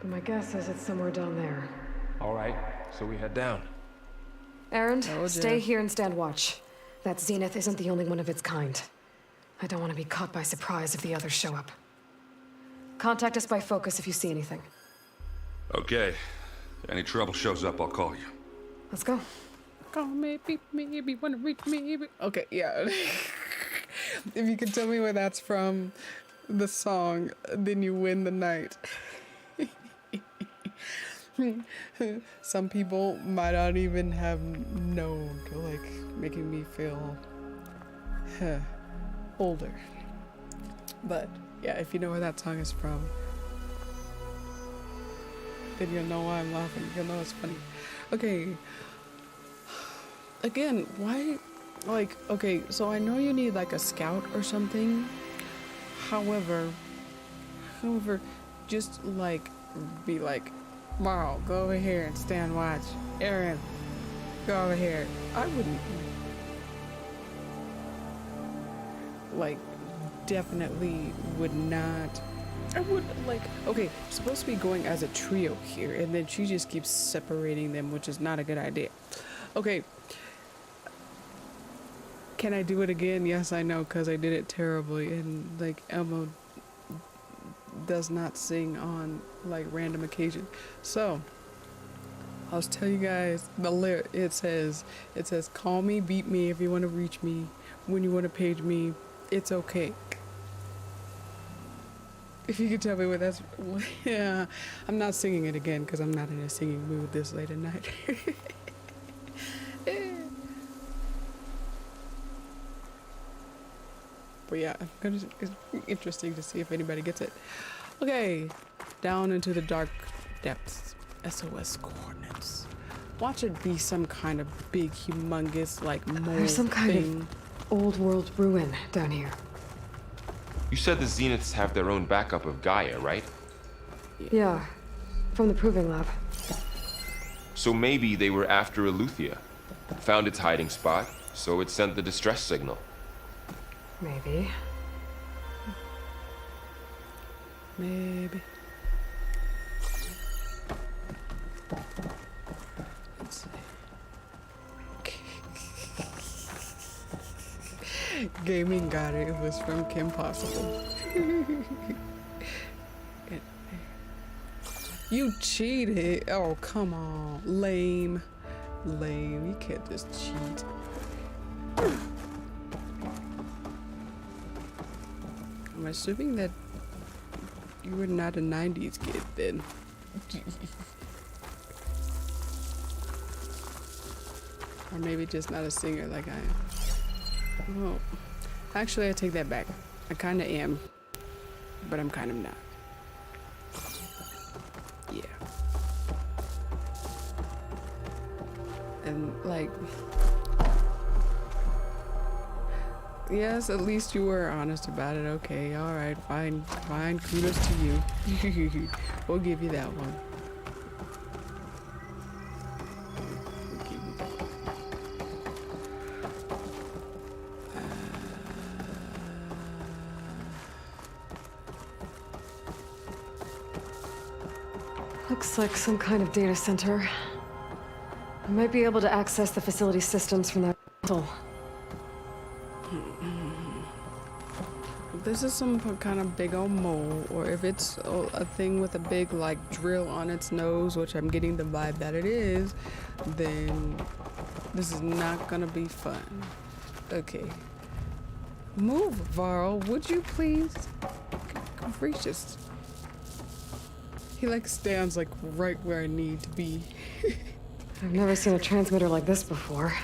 but my guess is it's somewhere down there. All right, so we head down. Erend, Told ya. stay here and stand watch. That Zenith isn't the only one of its kind. I don't want to be caught by surprise if the others show up. Contact us by focus if you see anything. Okay. Any trouble shows up, I'll call you. Let's go. Call me, beep me, if you wanna reach me. Okay, yeah. If you can tell me where that's from, the song, then you win the night. Some people might not even have known, like, making me feel older. But yeah, if you know where that song is from, then you'll know why I'm laughing. You'll know it's funny. Okay. Again, why? Like, okay, so I know you need like a scout or something. However, just like be like, Marl, go over here and stand watch. Erend, go over here. I wouldn't. Like, definitely would not. I would, like, okay, supposed to be going as a trio here, and then she just keeps separating them, which is not a good idea. Okay. Can I do it again? Yes, I know, because I did it terribly, and, like, Elmo does not sing on, like, random occasions. So, I'll just tell you guys, the lyric, it says, call me, beat me if you want to reach me. when you want to page me, it's okay. If you could tell me what that's, yeah, I'm not singing it again because I'm not in a singing mood this late at night. But yeah, it's interesting to see if anybody gets it. Okay, down into the dark depths. SOS coordinates. Watch it be some kind of big, humongous, like mole There's some kind thing. of old world ruin down here. You said the Zeniths have their own backup of Gaia, right? Yeah, from the proving lab. So maybe they were after Eleuthia. Found its hiding spot, so it sent the distress signal. Maybe. Maybe. Let's see. Gaming got it. It was from Kim Possible. You cheated. Oh, come on. Lame. Lame. You can't just cheat. I'm assuming that you were not a 90s kid then. Or maybe just not a singer like I am. Well, actually, I take that back. I kind of am, but I'm kind of not. Yeah. And like, yes, at least you were honest about it. Okay, all right, fine, fine. Kudos to you. We'll give you that one. We'll give you that one. Looks like some kind of data center. I might be able to access the facility systems from that portal. If this is some kind of big old mole, or if it's a thing with a big like drill on its nose, which I'm getting the vibe that it is, then this is not gonna be fun. Okay. Move, Varl, would you please? Gracious. He like stands like right where I need to be. I've never seen a transmitter like this before.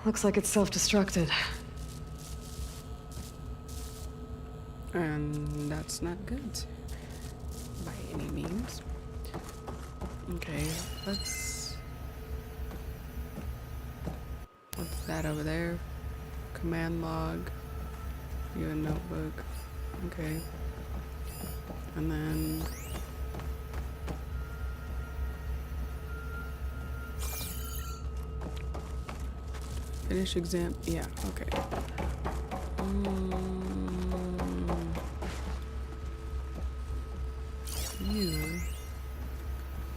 Looks like it's self-destructed. And that's not good. By any means. Okay, let's... What's that over there? Command log. You a notebook. Okay. And then... Finish exam. Yeah, okay.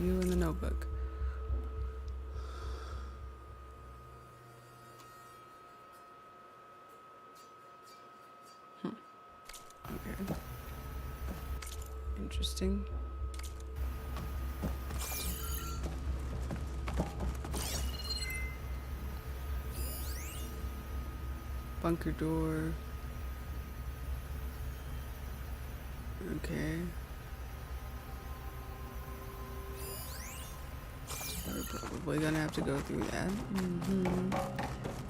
You in the notebook. Okay. Interesting. Bunker door. Okay. We're probably gonna have to go through that.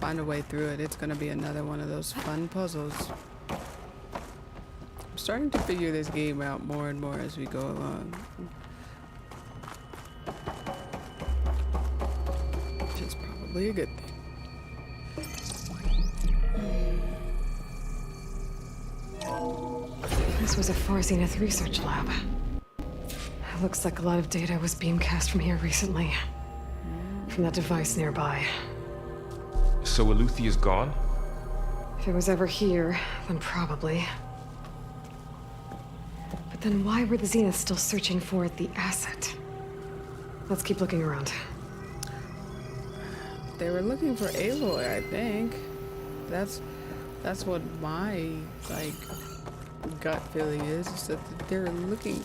Find a way through it. It's gonna be another one of those fun puzzles. I'm starting to figure this game out more and more as we go along. Which is probably a good thing. This was a Far Zenith research lab. It looks like a lot of data was beamcast from here recently. From that device nearby. So Eleuthea's gone? If it was ever here, then probably. But then why were the Zeniths still searching for the asset? Let's keep looking around. They were looking for Aloy, I think. That's what my like gut feeling is that they're looking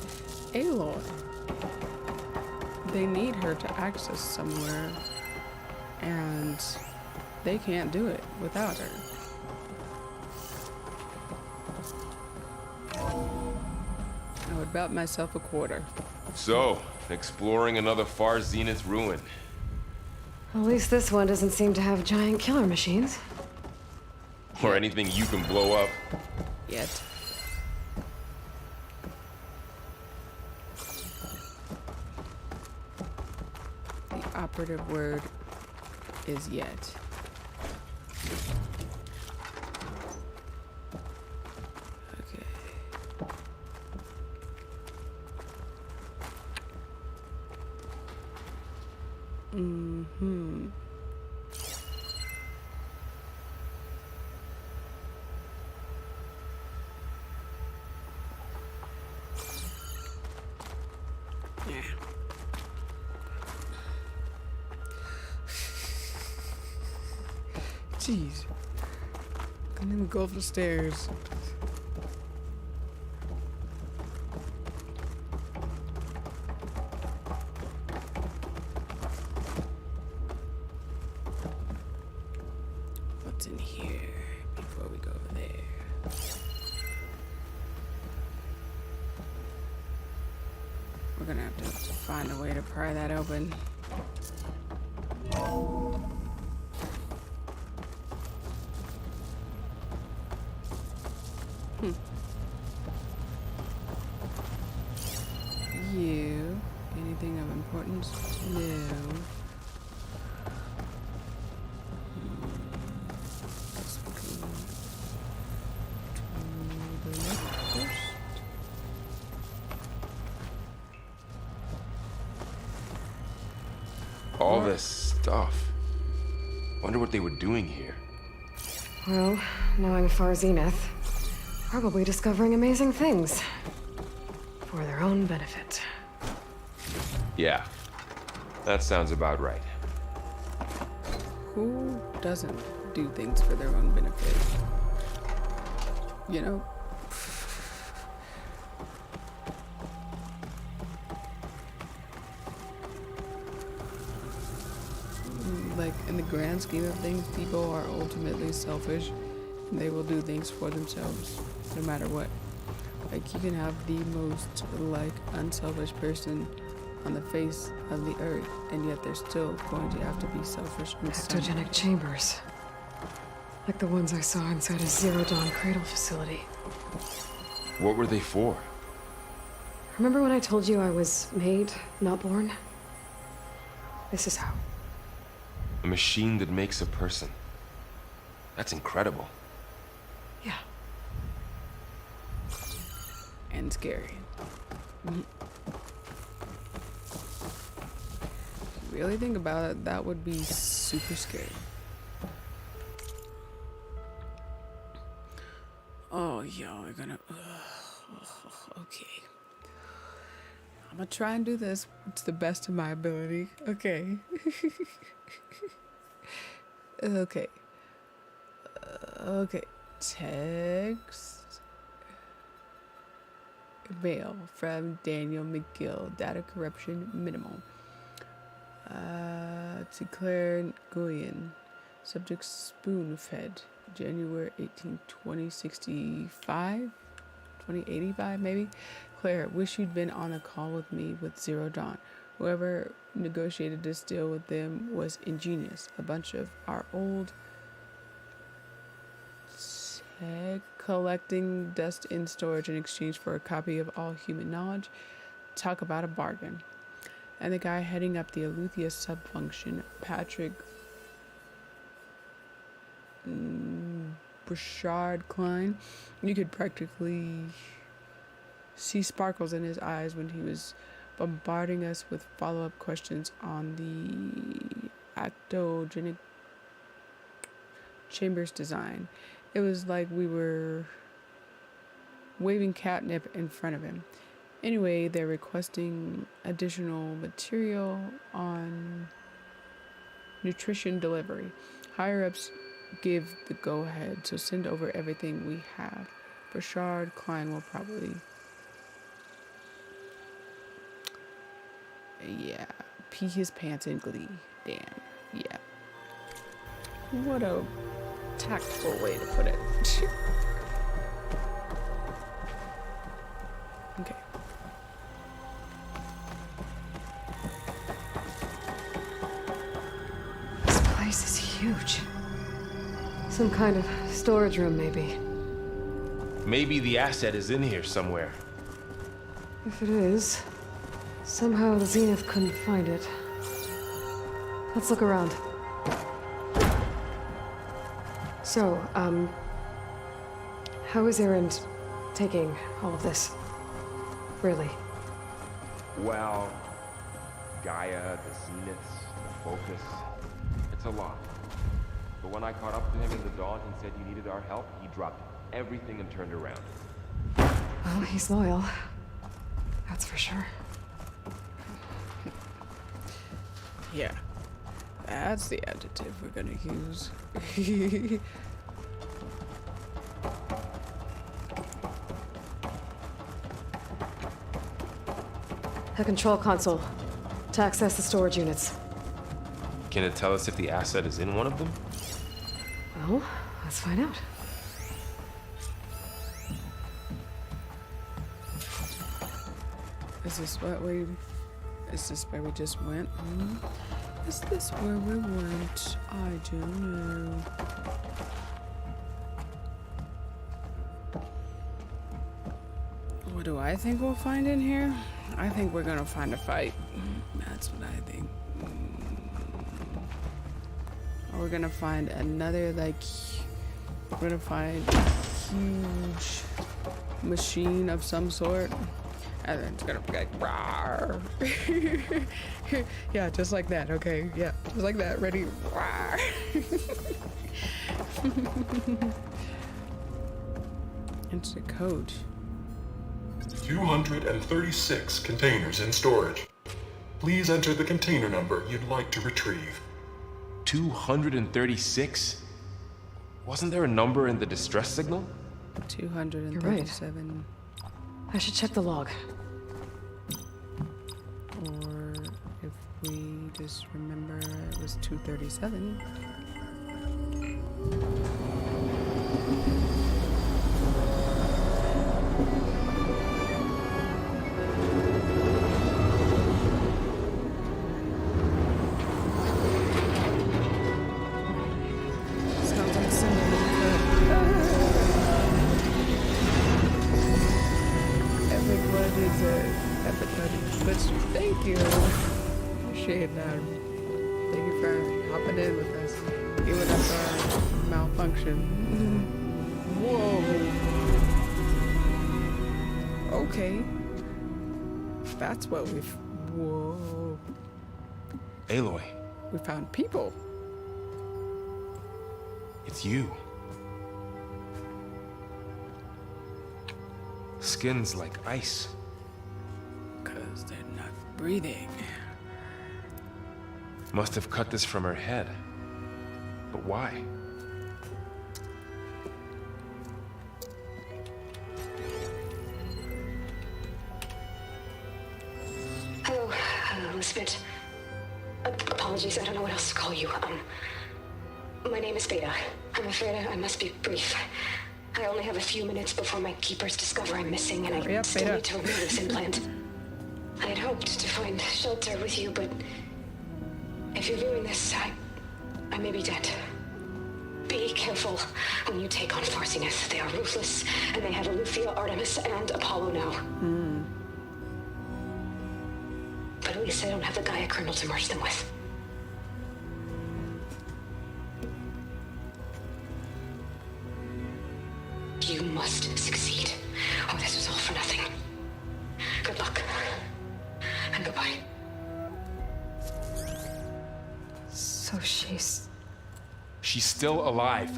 Aloy. They need her to access somewhere, and they can't do it without her. I would bet myself a quarter. So, exploring another Far Zenith ruin. At least this one doesn't seem to have giant killer machines. Or anything you can blow up. Yet. The operative word is yet. Okay. Mm-hmm. Yeah. Jeez. Couldn't even go up the stairs. What's in here before we go over there? We're gonna have to find a way to pry that open. You. Anything of importance? No. Guess we can go to the left first. All this stuff. Wonder what they were doing here. Well, knowing Far Zenith, probably discovering amazing things. For their own benefit. Yeah, that sounds about right. Who doesn't do things for their own benefit? You know? Like, in the grand scheme of things, people are ultimately selfish, and they will do things for themselves, no matter what. Like, you can have the most, like, unselfish person on the face of the earth, and yet they're still going to have to be selfish in some way. Ectogenic chambers. Like the ones I saw inside a Zero Dawn cradle facility. What were they for? Remember when I told you I was made, not born? This is how. A machine that makes a person. That's incredible. Yeah. And scary. Really think about it, that would be super scary. Oh, y'all are gonna. Okay. I'm gonna try and do this to the best of my ability. Okay. Okay. Okay. Text. Mail from Daniel McGill. Data corruption minimal. To Claire Nguyen. Subject spoon fed. January 18, 2065? 2085 maybe? Claire, wish you'd been on a call with me with Zero Dawn. Whoever negotiated this deal with them was ingenious. A bunch of our old tech collecting dust in storage in exchange for a copy of all human knowledge. Talk about a bargain. And the guy heading up the Aletheia subfunction, Patrick Burchard Klein, you could practically see sparkles in his eyes when he was bombarding us with follow-up questions on the ectogenic chambers design. It was like we were waving catnip in front of him. Anyway, they're requesting additional material on nutrition delivery. Higher-ups give the go-ahead, so send over everything we have. Burchard Klein will probably... Yeah, pee his pants in glee. Damn, yeah. What a tactful way to put it. Okay. This place is huge. Some kind of storage room, maybe. Maybe the asset is in here somewhere. If it is, somehow the Zenith couldn't find it. Let's look around. So, how is Erend taking all of this? Really? Well, Gaia, the Zeniths, the Focus. It's a lot. But when I caught up to him in the dawn and said he needed our help, he dropped everything and turned around. Well, he's loyal. That's for sure. Yeah. That's the adjective we're gonna use. A control console to access the storage units. Can it tell us if the asset is in one of them? Well, let's find out. Is this what we... Is this where we just went? Is this where we went? I don't know. What do I think we'll find in here? I think we're gonna find a fight. That's what I think. Or we're gonna find another, like... We're gonna find a huge machine of some sort. And then it's gonna be like, rawr. Yeah, just like that, okay? Yeah, just like that, ready, rawr. It's a code. 236 containers in storage. Please enter the container number you'd like to retrieve. 236? Wasn't there a number in the distress signal? 237. I should check the log. Or if we just remember it was 237. Sounds like somebody. Everybody, but thank you. Appreciate that. Thank you for hopping in with us, even after our malfunction. Whoa. Okay. That's what we've. Whoa. Aloy, We found people. it's you. Skin's like ice. Because they're not breathing. Must have cut this from her head. But why? Hello, Elizabeth. Apologies, I don't know what else to call you. My name is Beta. I'm afraid I must be brief. I only have a few minutes before my keepers discover I'm missing, and I still need to remove this implant. I had hoped to find shelter with you, but if you're viewing this, I may be dead. Be careful when you take on Far Zenith. They are ruthless, and they have Eleuthia, Artemis, and Apollo now. But at least they don't have the Gaia kernel to merge them with. You must succeed, or this was all for nothing. Good luck. And goodbye. So she's... She's still alive.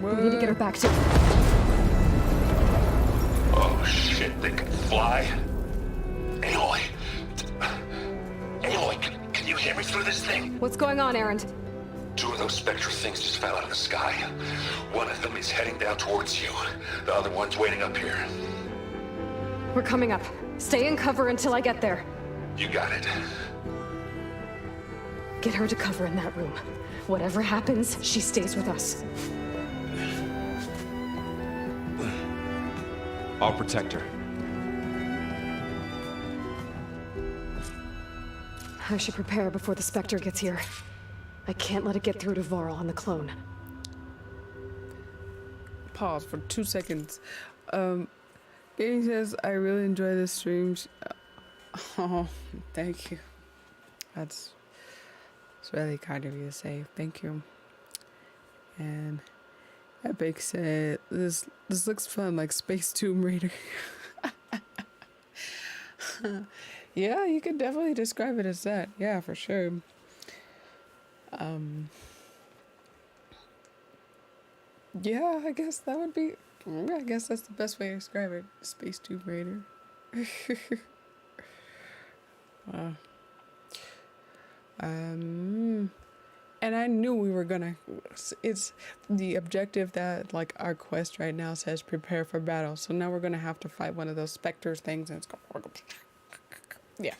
We need to get her back to... Oh shit, they can fly? Aloy! Aloy, can you hear me through this thing? What's going on, Erend? Two of those spectral things just fell out of the sky. One of them is heading down towards you. The other one's waiting up here. We're coming up. Stay in cover until I get there. You got it. Get her to cover in that room. Whatever happens, she stays with us. I'll protect her. I should prepare before the Spectre gets here. I can't let it get through to Varl on the clone. Pause for 2 seconds. Katie says, I really enjoy this stream. Oh, thank you. It's really kind of you to say. Thank you. And Epic said, this looks fun, like Space Tomb Raider. Yeah, you could definitely describe it as that. Yeah, for sure. Yeah, I guess that would be... I guess that's the best way to describe it. Space Tomb Raider. And I knew we were gonna... It's the objective that, like, our quest right now says prepare for battle. So now we're gonna have to fight one of those specters things and it's going... Yeah.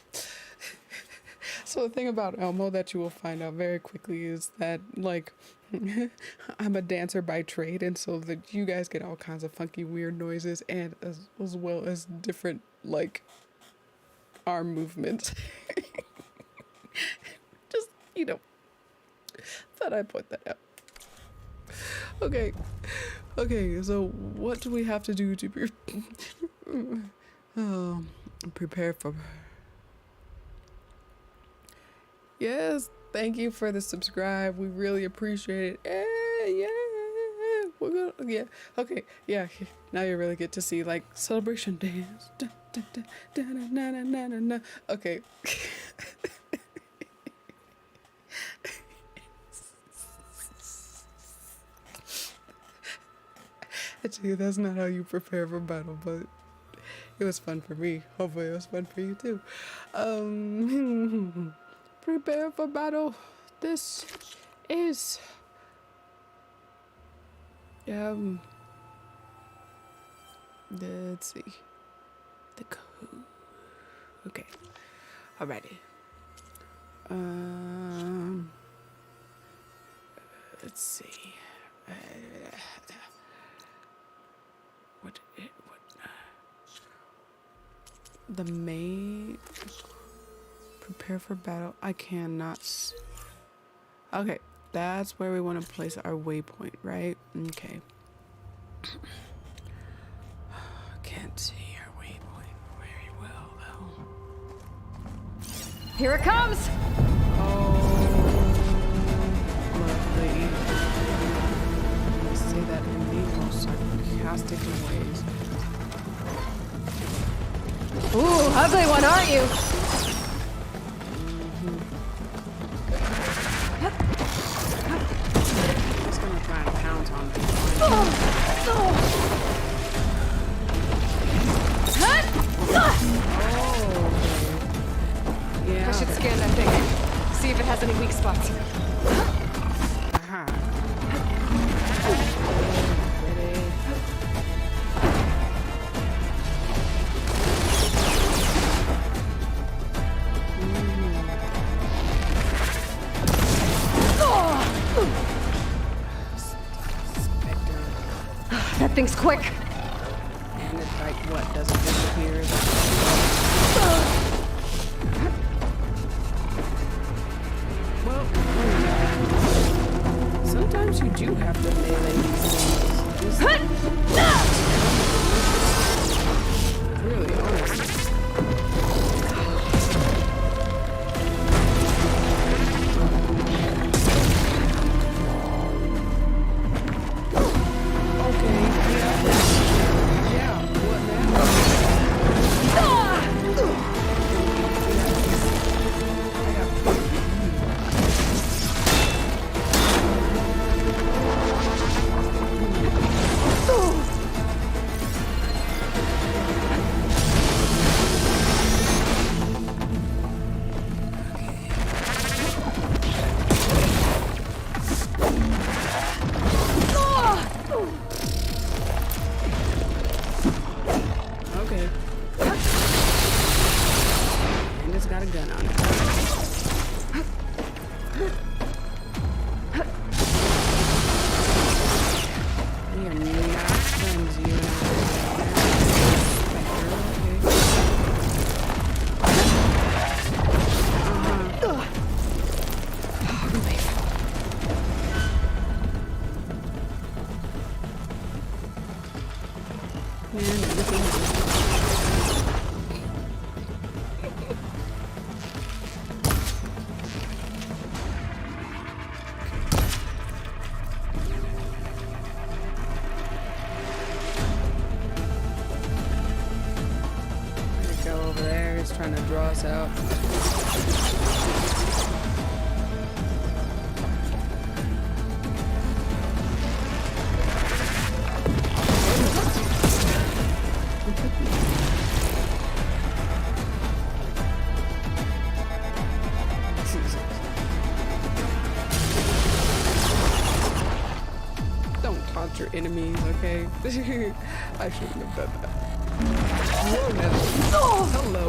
So the thing about Elmo that you will find out very quickly is that, like, I'm a dancer by trade, and so that you guys get all kinds of funky, weird noises, and as well as different, like, arm movements. Just, you know, thought I'd point that out. Okay, so what do we have to do to prepare for... Yes, thank you for the subscribe. We really appreciate it. Yeah, we're gonna, yeah. Okay, yeah. Now you really get to see like celebration dance. Da, da, da, da, na, na, na, na, na. Okay. Actually, that's not how you prepare for battle, but it was fun for me. Hopefully, it was fun for you too. Prepare for battle. This is let's see. The code. Okay. Alrighty. Let's see. The main prepare for battle. I cannot. Okay, that's where we want to place our waypoint, right? Okay. Can't see our waypoint very well, though. Here it comes! Oh, lovely. I say that in the most sarcastic of ways. Ooh, ugly one, aren't you? Just gonna try and pounce on me. Yeah. I should scan that thing. See if it has any weak spots. That thing's quick. And it's like, what, doesn't disappear? Well, sometimes you do have to melee these things. Really, honestly. hell over there. He's trying to draw us out. Don't taunt your enemies, okay? I shouldn't have done that. Oh no. Oh, hello.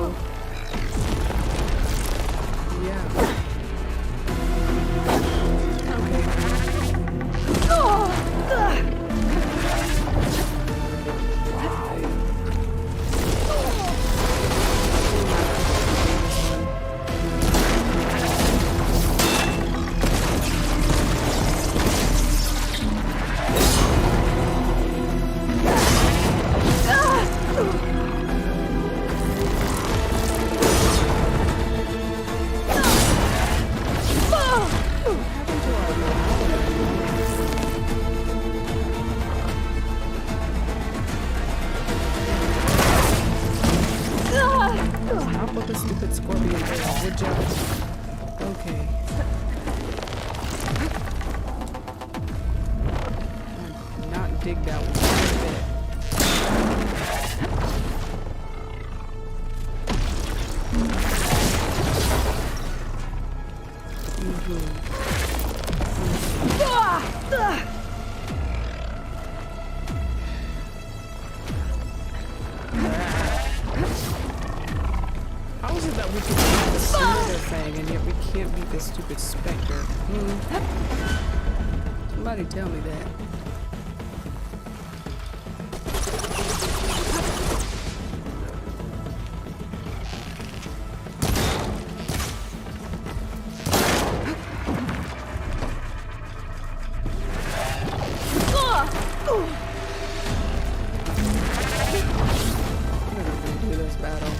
Yeah. Okay. Stop with the stupid scorpion thing, would ya? Okay. I did not dig that one bit. How is it that we can beat the Cinder thing and yet we can't beat this stupid Spectre? Somebody tell me that. I'm never gonna do this battle.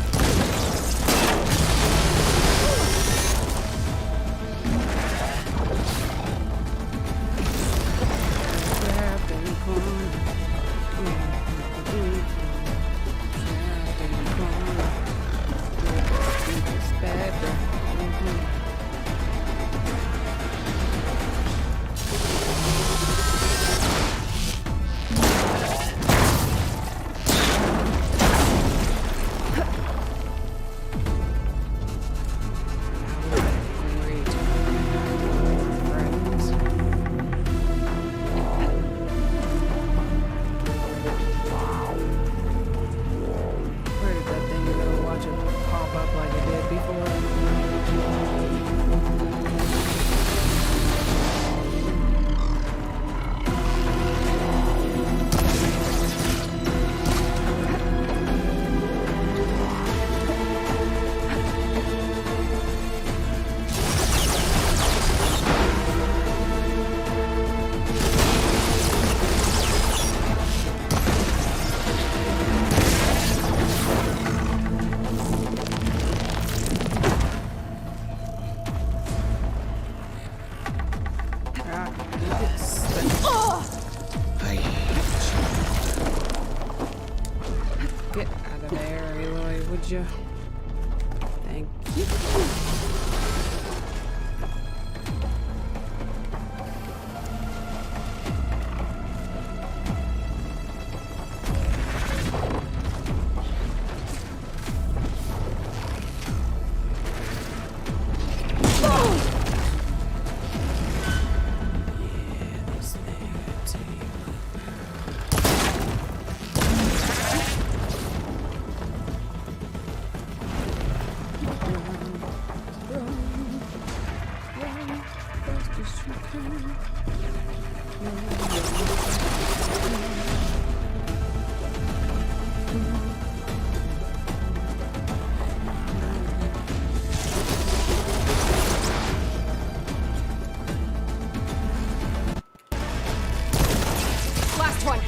Get out of there, Aloy, would you? Thank you. Last one.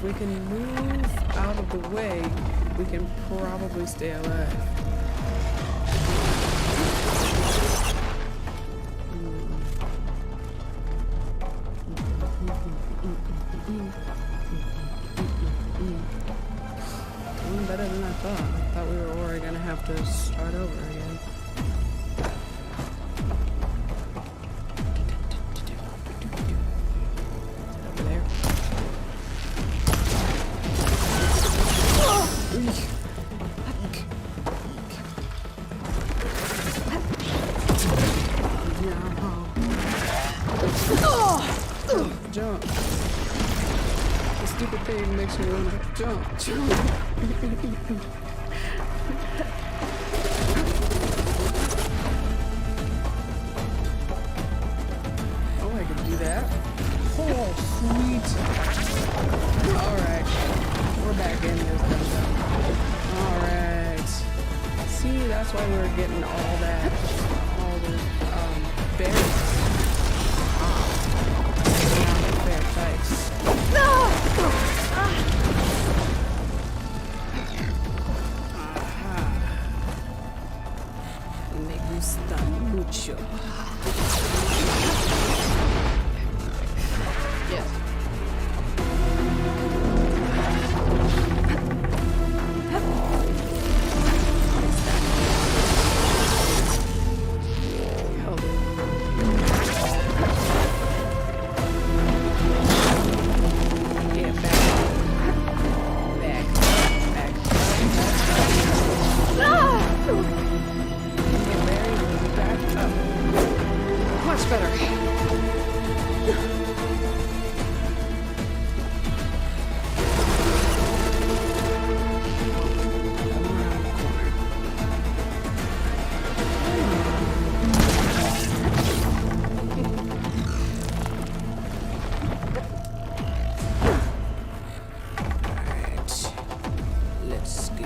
we can move out of the way, we can probably stay alive. Better than I thought. I thought we were already gonna have to start over again. Over there. Jump. The stupid thing makes me wanna jump. Oh, I can do that. Oh, sweet. Alright. We're back in this dumb. Alright. See, that's why we were getting all the berries. Fair fights. Me gusta mucho. Yes. Much better. Let's go.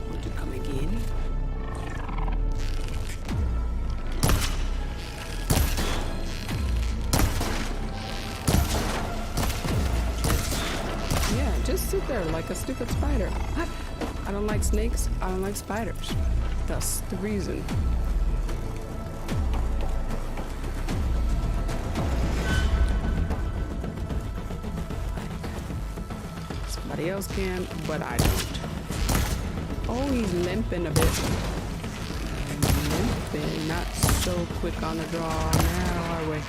Want to come again? Yeah, just sit there like a stupid spider. I don't like snakes. I don't like spiders. That's the reason. Somebody else can, but I don't. Oh, he's limping a bit. Limping, not so quick on the draw now, are we?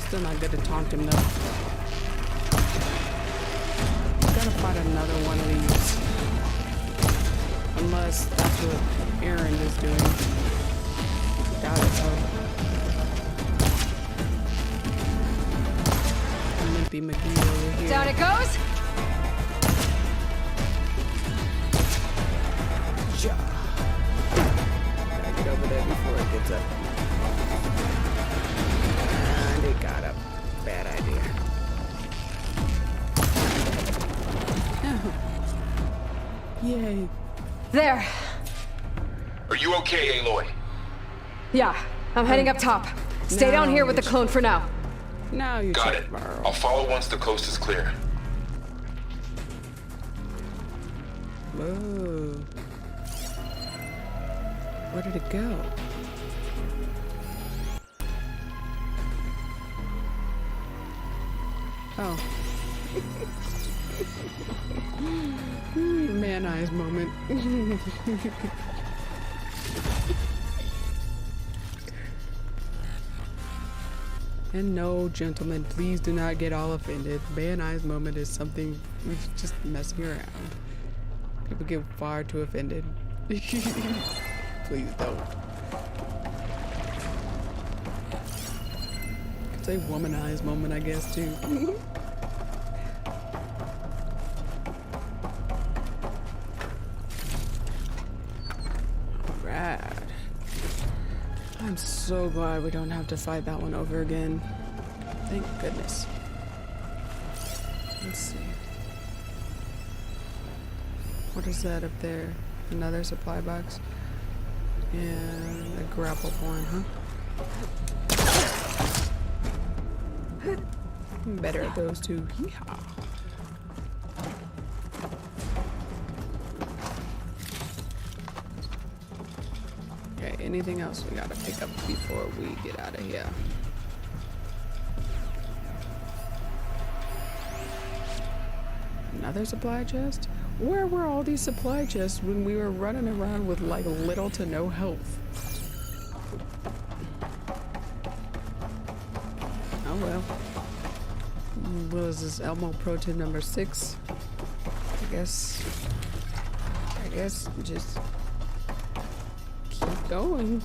Still not good to taunt him though. Gotta find another one of these. Unless that's what Aaron is doing. Doubt it though. Limpy McGee over here. Down it goes. Gotta get over there before it gets up. And it got up. Bad idea. Yay. There. Are you okay, Aloy? Yeah, I'm heading up top. Stay down here with the clone for now. Now you Got check it. Burrow. I'll follow once the coast is clear. Whoa. Where did it go? Oh. Man eyes moment. And no, gentlemen, please do not get all offended. Man eyes moment is something we're just messing around. People get far too offended. Please don't. Could say womanize moment, I guess, too. Alright. I'm so glad we don't have to fight that one over again. Thank goodness. Let's see. What is that up there? Another supply box? And a grapple horn, huh? I'm better at those two. Yeehaw. Okay, anything else we gotta pick up before we get out of here? Another supply chest? Where were all these supply chests when we were running around with like little to no health? Oh well. What is this? Elmo Pro Tip number 6? I guess just keep going.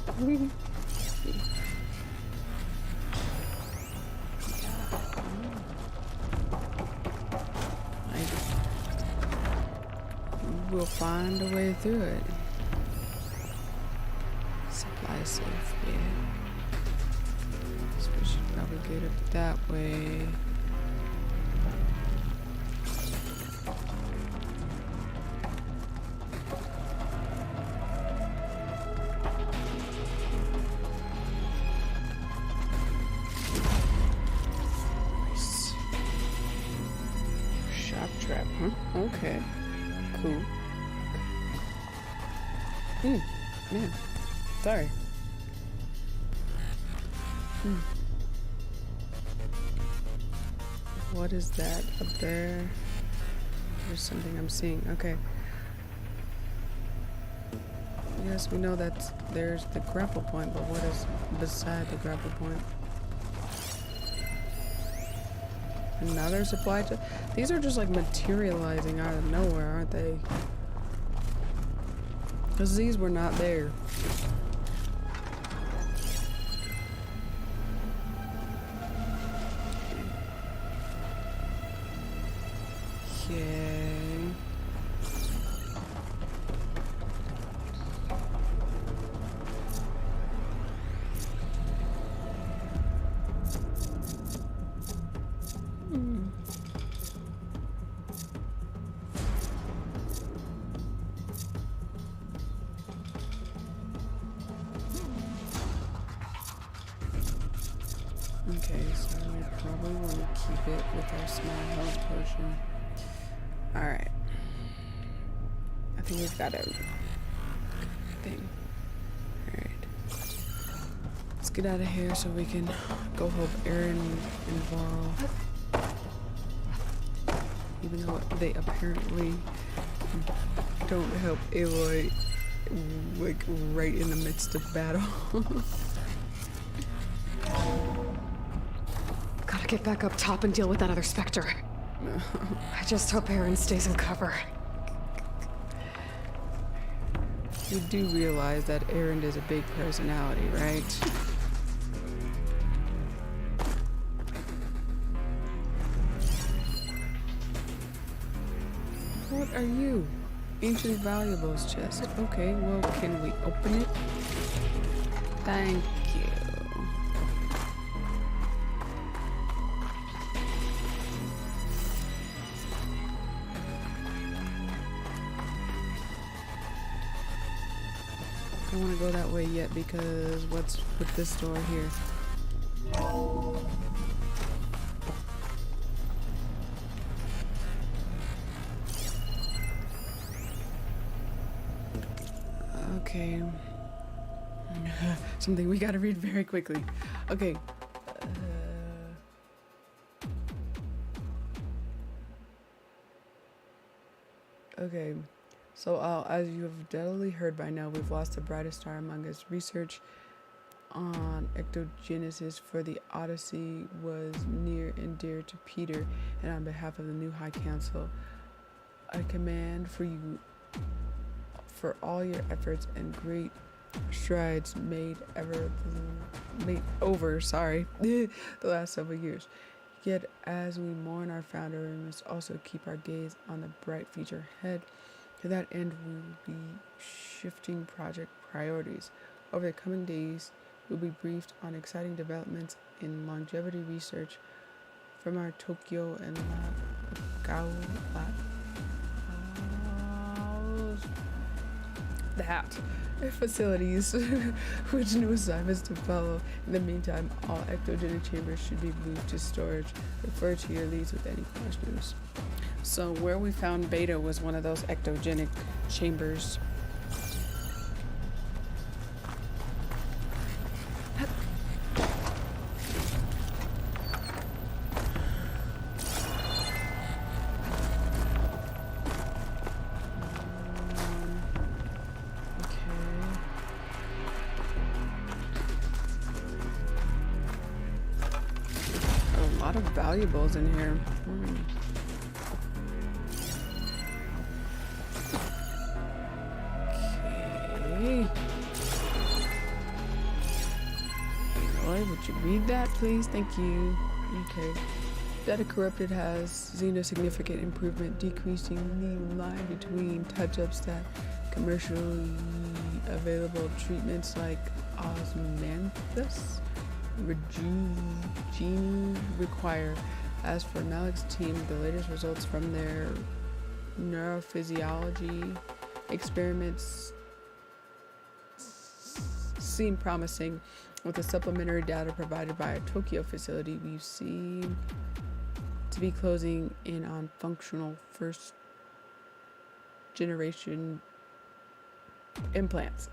We'll find a way through it. Supply safe, yeah. So we should probably get it that way. Nice. Shop trap, huh? Okay. Cool. Man. Sorry. What is that up there? There's something I'm seeing. Okay. Yes, we know that there's the grapple point, but what is beside the grapple point? Another supply chest? These are just like materializing out of nowhere, aren't they? Because these were not there. Okay. Okay, so we probably want to keep it with our small health potion. Alright. I think we've got everything. Alright. Let's get out of here so we can go help Aaron and Varl. Even though they apparently don't help Aloy, like, right in the midst of battle. Gotta get back up top and deal with that other Spectre. I just hope Aaron stays in cover. You do realize that Aaron is a big personality, right? What are you? Ancient Valuables chest. Okay, well, can we open it? Thank you. I don't want to go that way yet because what's with this door here? Okay. Something we gotta read very quickly. Okay. Okay. So, as you have doubly heard by now, we've lost the brightest star among us. Research on ectogenesis for the Odyssey was near and dear to Peter, and on behalf of the new High Council, I command for you for all your efforts and great strides made over the last several years. Yet, as we mourn our founder, we must also keep our gaze on the bright future ahead. To that end, we will be shifting project priorities. Over the coming days, we'll be briefed on exciting developments in longevity research from our Tokyo and facilities which new assignments to follow. In the meantime, all ectogenic chambers should be moved to storage. Refer to your leads with any questions. So where we found Beta was one of those ectogenic chambers. A lot of valuables in here. Okay. Roy, would you read that, please? Thank you. Okay. Data corrupted has significant improvement, decreasing the line between touch-ups that commercially available treatments like osmanthus Regine require. As for Malik's team, the latest results from their neurophysiology experiments seem promising. With the supplementary data provided by a Tokyo facility, we seem to be closing in on functional first generation implants.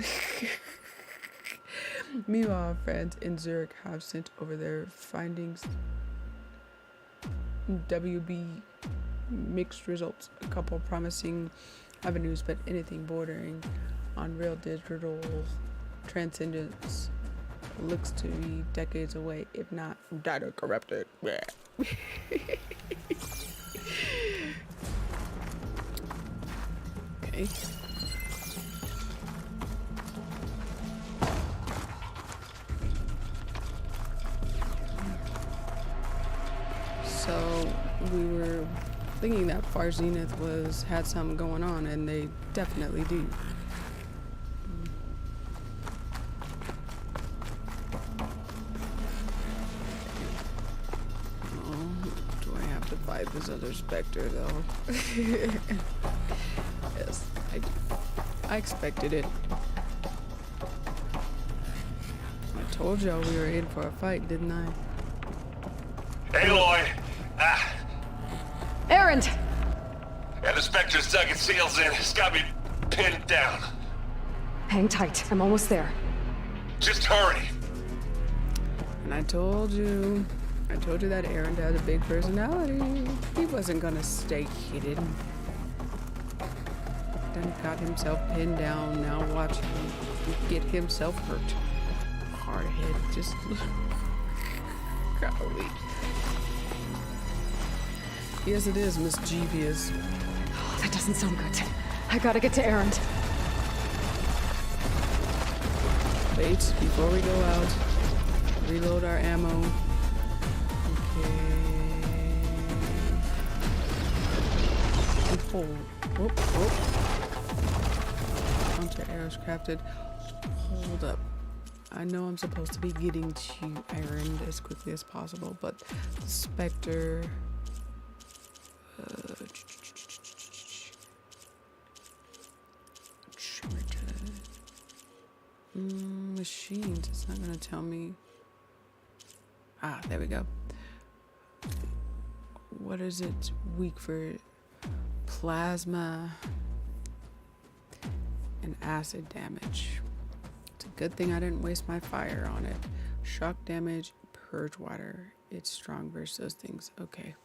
Meanwhile, friends in Zurich have sent over their findings. WB mixed results, a couple promising avenues, but anything bordering on real digital transcendence looks to be decades away, if not data corrupted. Okay. So we were thinking that Far Zenith had something going on, and they definitely do. Oh, do I have to fight this other Spectre though? Yes, I do. I expected it. I told y'all we were in for a fight, didn't I? Aloy! Erend! Yeah, the Spectre's dug its heels in. It's got me pinned down. Hang tight. I'm almost there. Just hurry. And I told you that Erend had a big personality. He wasn't gonna stay hidden. Then got himself pinned down. Now watch him get himself hurt. Hardhead, just golly. Yes, it is mischievous. Oh, that doesn't sound good. I gotta get to Erend. Wait, before we go out, reload our ammo. Okay. And hold. Whoop, whoop. Counter arrows crafted. Hold up. I know I'm supposed to be getting to Erend as quickly as possible, but Spectre. Machines. It's not gonna tell me. Ah, there we go. What is it weak for? Plasma and acid damage. It's a good thing I didn't waste my fire on it. Shock damage, purge water. It's strong versus those things. Okay.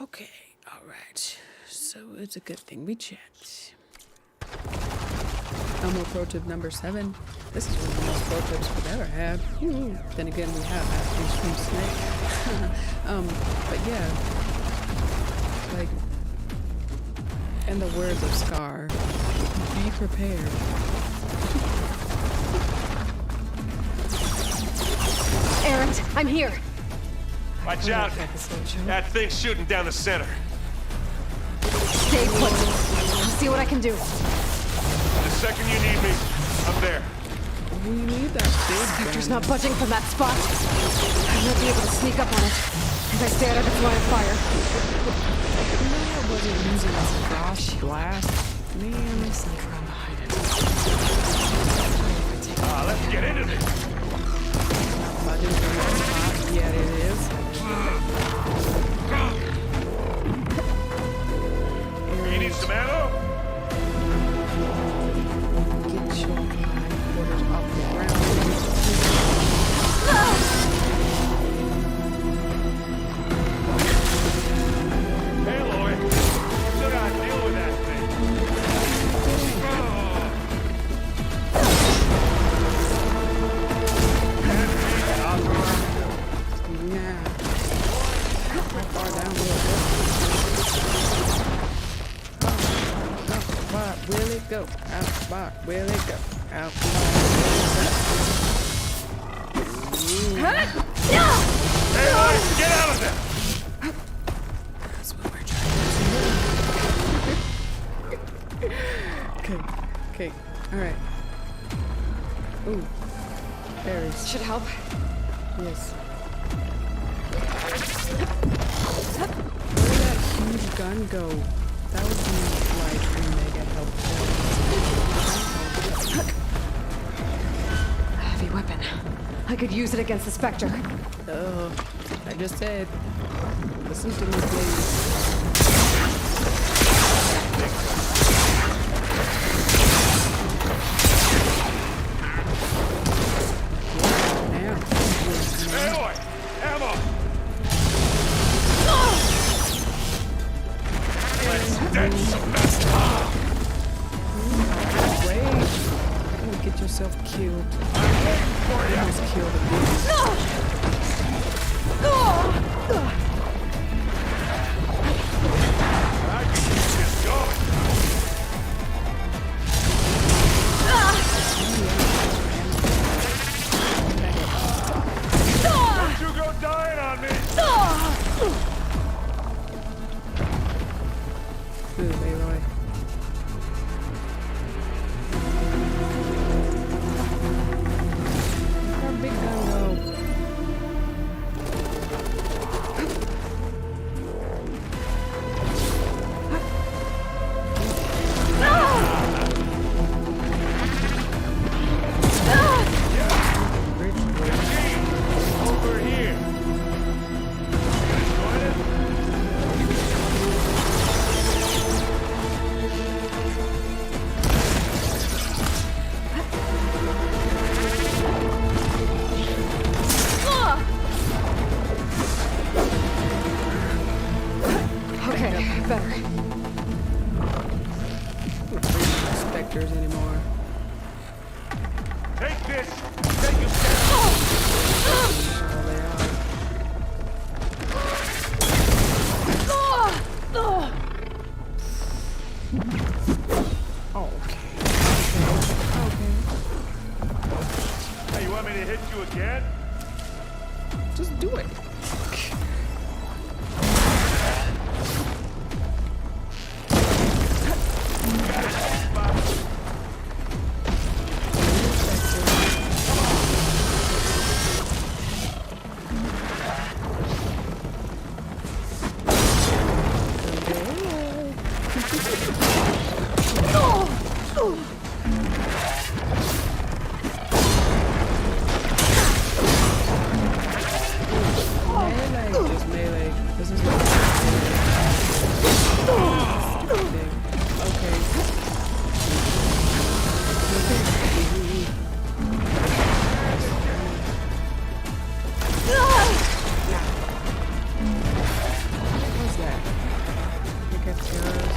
Okay, alright. So it's a good thing we checked. Elmo Pro Tip number 7. This is one of the most pro tips we've ever had. Then again, we have actually streamed Snake. But yeah. Like, in the words of Scar, be prepared. Erend, I'm here. Watch out! That thing's shooting down the center. Stay put. I'll see what I can do. The second you need me, I'm there. We need that big Spectre's gun. not budging from that spot. I might be able to sneak up on it as I stay out of its line of fire. No, I wasn't using a frost blast. Man, Sneak around behind it. Out. Hey, boys, get out of there! That's what we're trying to do. Okay. Alright. Ooh. Berries. Should help. Yes. Where did that huge gun go? That would be like mega helpful. Heavy weapon. I could use it against the Spectre. I just said, listen to me, please. Hey, boy! Ammo! Let's ditch some mess. Wait. You're gonna get yourself killed. Almost killed again. I can keep this going. Don't you go dying on me! Ooh, Aloy. Where'd our big gun go? Over here! Join us? Okay, better. Spectres anymore. Take this! Take your step! Oh, they are. Oh, okay. Hey, you want me to hit you again? Just do it. Melee, just melee. This is not stupid thing. Okay. What was that? I think it's yours.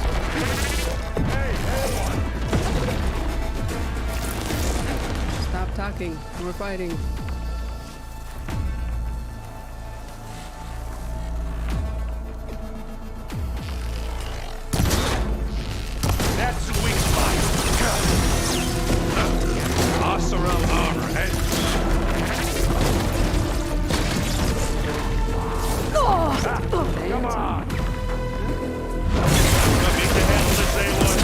Stop talking. We're fighting. That's the weak spot. Awesome armor, hey? Come on! Let me handle this A1.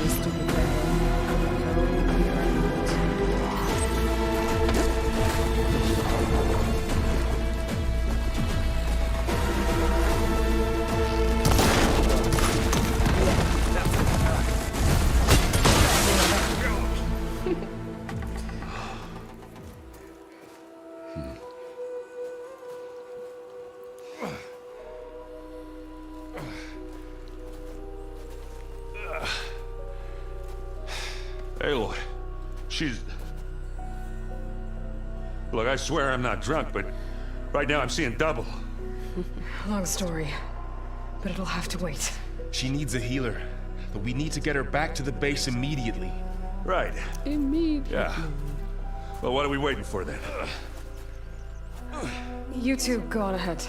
This stupid thing. No, we are not. Aloy, she's... Look, I swear I'm not drunk, but right now I'm seeing double. Long story, but it'll have to wait. She needs a healer, but we need to get her back to the base immediately. Right. Immediately. Yeah. Well, what are we waiting for then? You two go on ahead.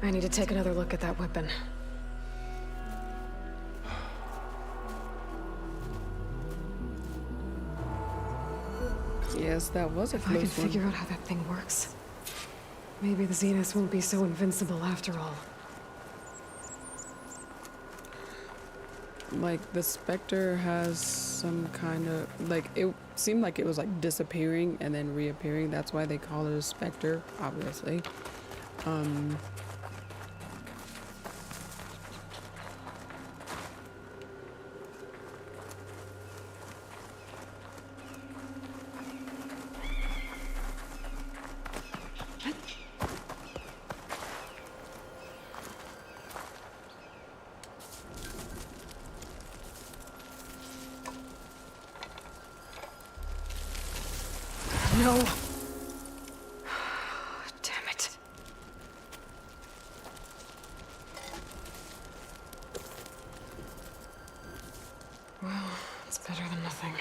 I need to take another look at that weapon. Yes, that was a If I can close one. figure out how that thing works, maybe the Zeniths won't be so invincible after all. Like, the Spectre has some kind of, like, it seemed like it was like disappearing and then reappearing. That's why they call it a Spectre, obviously. No! Damn it. Well, it's better than nothing.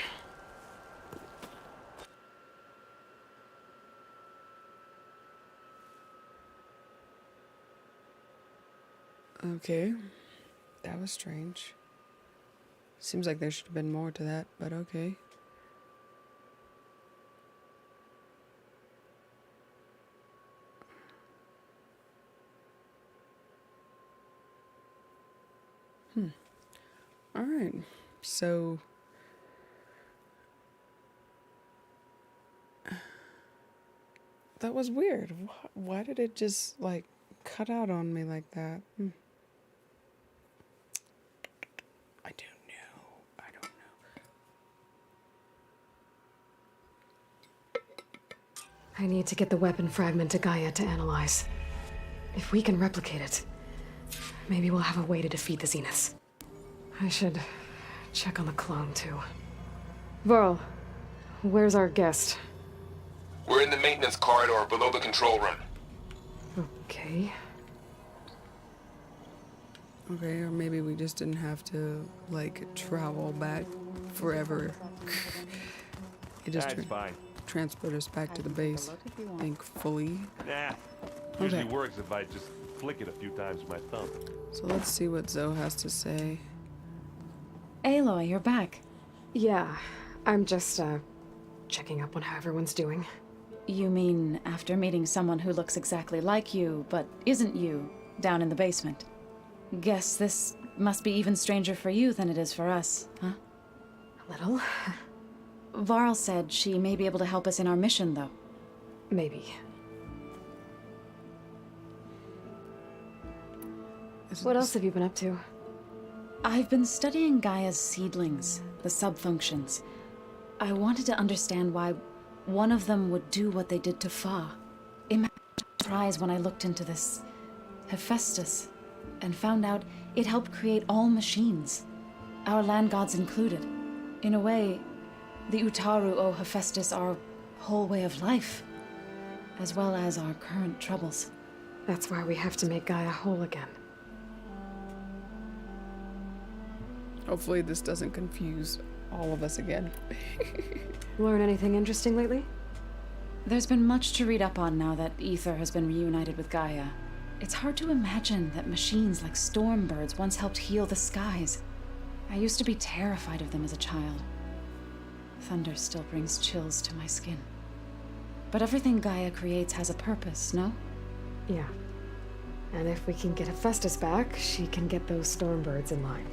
Okay. That was strange. Seems like there should have been more to that, but okay. All right. So that was weird. Why did it just like cut out on me like that? I don't know. I don't know. I need to get the weapon fragment to Gaia to analyze. If we can replicate it, maybe we'll have a way to defeat the Zeniths. I should check on the clone, too. Varl, where's our guest? We're in the maintenance corridor below the control room. Okay. Okay, or maybe we just didn't have to like travel back forever. It just That's fine. transport us back to the base, thankfully. Nah. Usually works if I just flick it a few times with my thumb. So let's see what Zoe has to say. Aloy, you're back. Yeah, I'm just, checking up on how everyone's doing. You mean after meeting someone who looks exactly like you, but isn't you, down in the basement? Guess this must be even stranger for you than it is for us, huh? A little. Varl said she may be able to help us in our mission, though. Maybe. What else have you been up to? I've been studying Gaia's seedlings, the subfunctions. I wanted to understand why one of them would do what they did to Fa. It made me surprised when I looked into this Hephaestus and found out it helped create all machines, our land gods included. In a way, the Utaru owe Hephaestus our whole way of life, as well as our current troubles. That's why we have to make Gaia whole again. Hopefully this doesn't confuse all of us again. Learn anything interesting lately? There's been much to read up on now that Aether has been reunited with Gaia. It's hard to imagine that machines like Stormbirds once helped heal the skies. I used to be terrified of them as a child. Thunder still brings chills to my skin. But everything Gaia creates has a purpose, no? Yeah. And if we can get Hephaestus back, she can get those Stormbirds in line.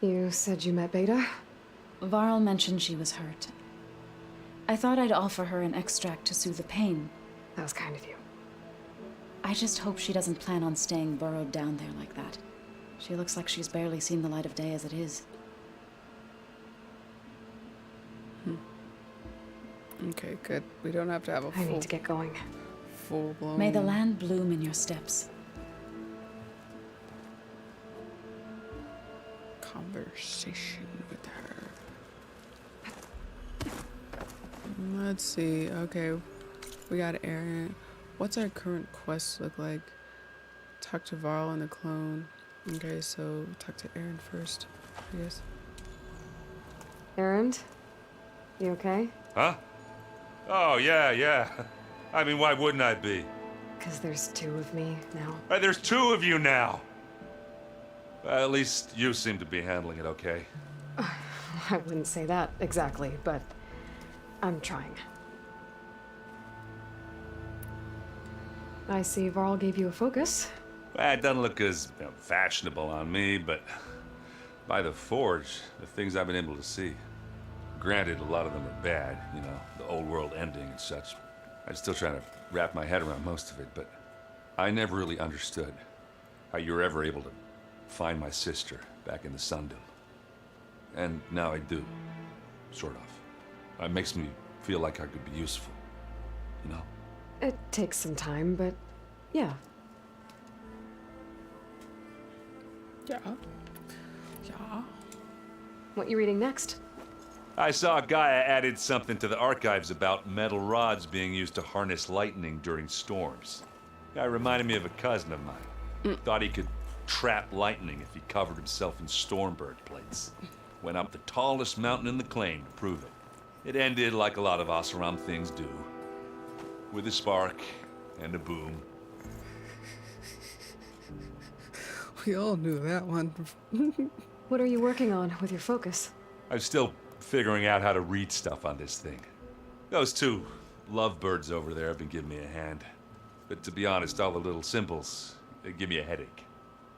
You said you met Beta? Varl mentioned she was hurt. I thought I'd offer her an extract to soothe the pain. That was kind of you. I just hope she doesn't plan on staying burrowed down there like that. She looks like she's barely seen the light of day as it is. Okay, good. We don't have to have a I need to get going. full-blown... May the land bloom in your steps. conversation with her. Let's see. Okay, we got Aaron. What's our current quest look like? Talk to Varl and the clone. Okay, so talk to Aaron first, I guess. Aaron? You okay? Huh? Oh, yeah. I mean, why wouldn't I be? Because there's two of me now. Right, there's two of you now. Well, at least you seem to be handling it okay. I wouldn't say that exactly, but I'm trying. I see Varl gave you a focus. Well, it doesn't look as fashionable on me, but by the Forge, the things I've been able to see. Granted, a lot of them are bad, you know, the old world ending and such. I'm still trying to wrap my head around most of it, but I never really understood how you were ever able to find my sister back in the Sundom. And now I do, sort of. It makes me feel like I could be useful, you know? It takes some time, but yeah. Yeah. What you reading next? I saw Gaia added something to the archives about metal rods being used to harness lightning during storms. Guy reminded me of a cousin of mine. Thought he could trap lightning if he covered himself in Stormbird plates. Went up the tallest mountain in the claim to prove it. It ended like a lot of Oseram things do. With a spark and a boom. We all knew that one. What are you working on with your focus? I'm still figuring out how to read stuff on this thing. Those two lovebirds over there have been giving me a hand. But to be honest, all the little symbols, they give me a headache.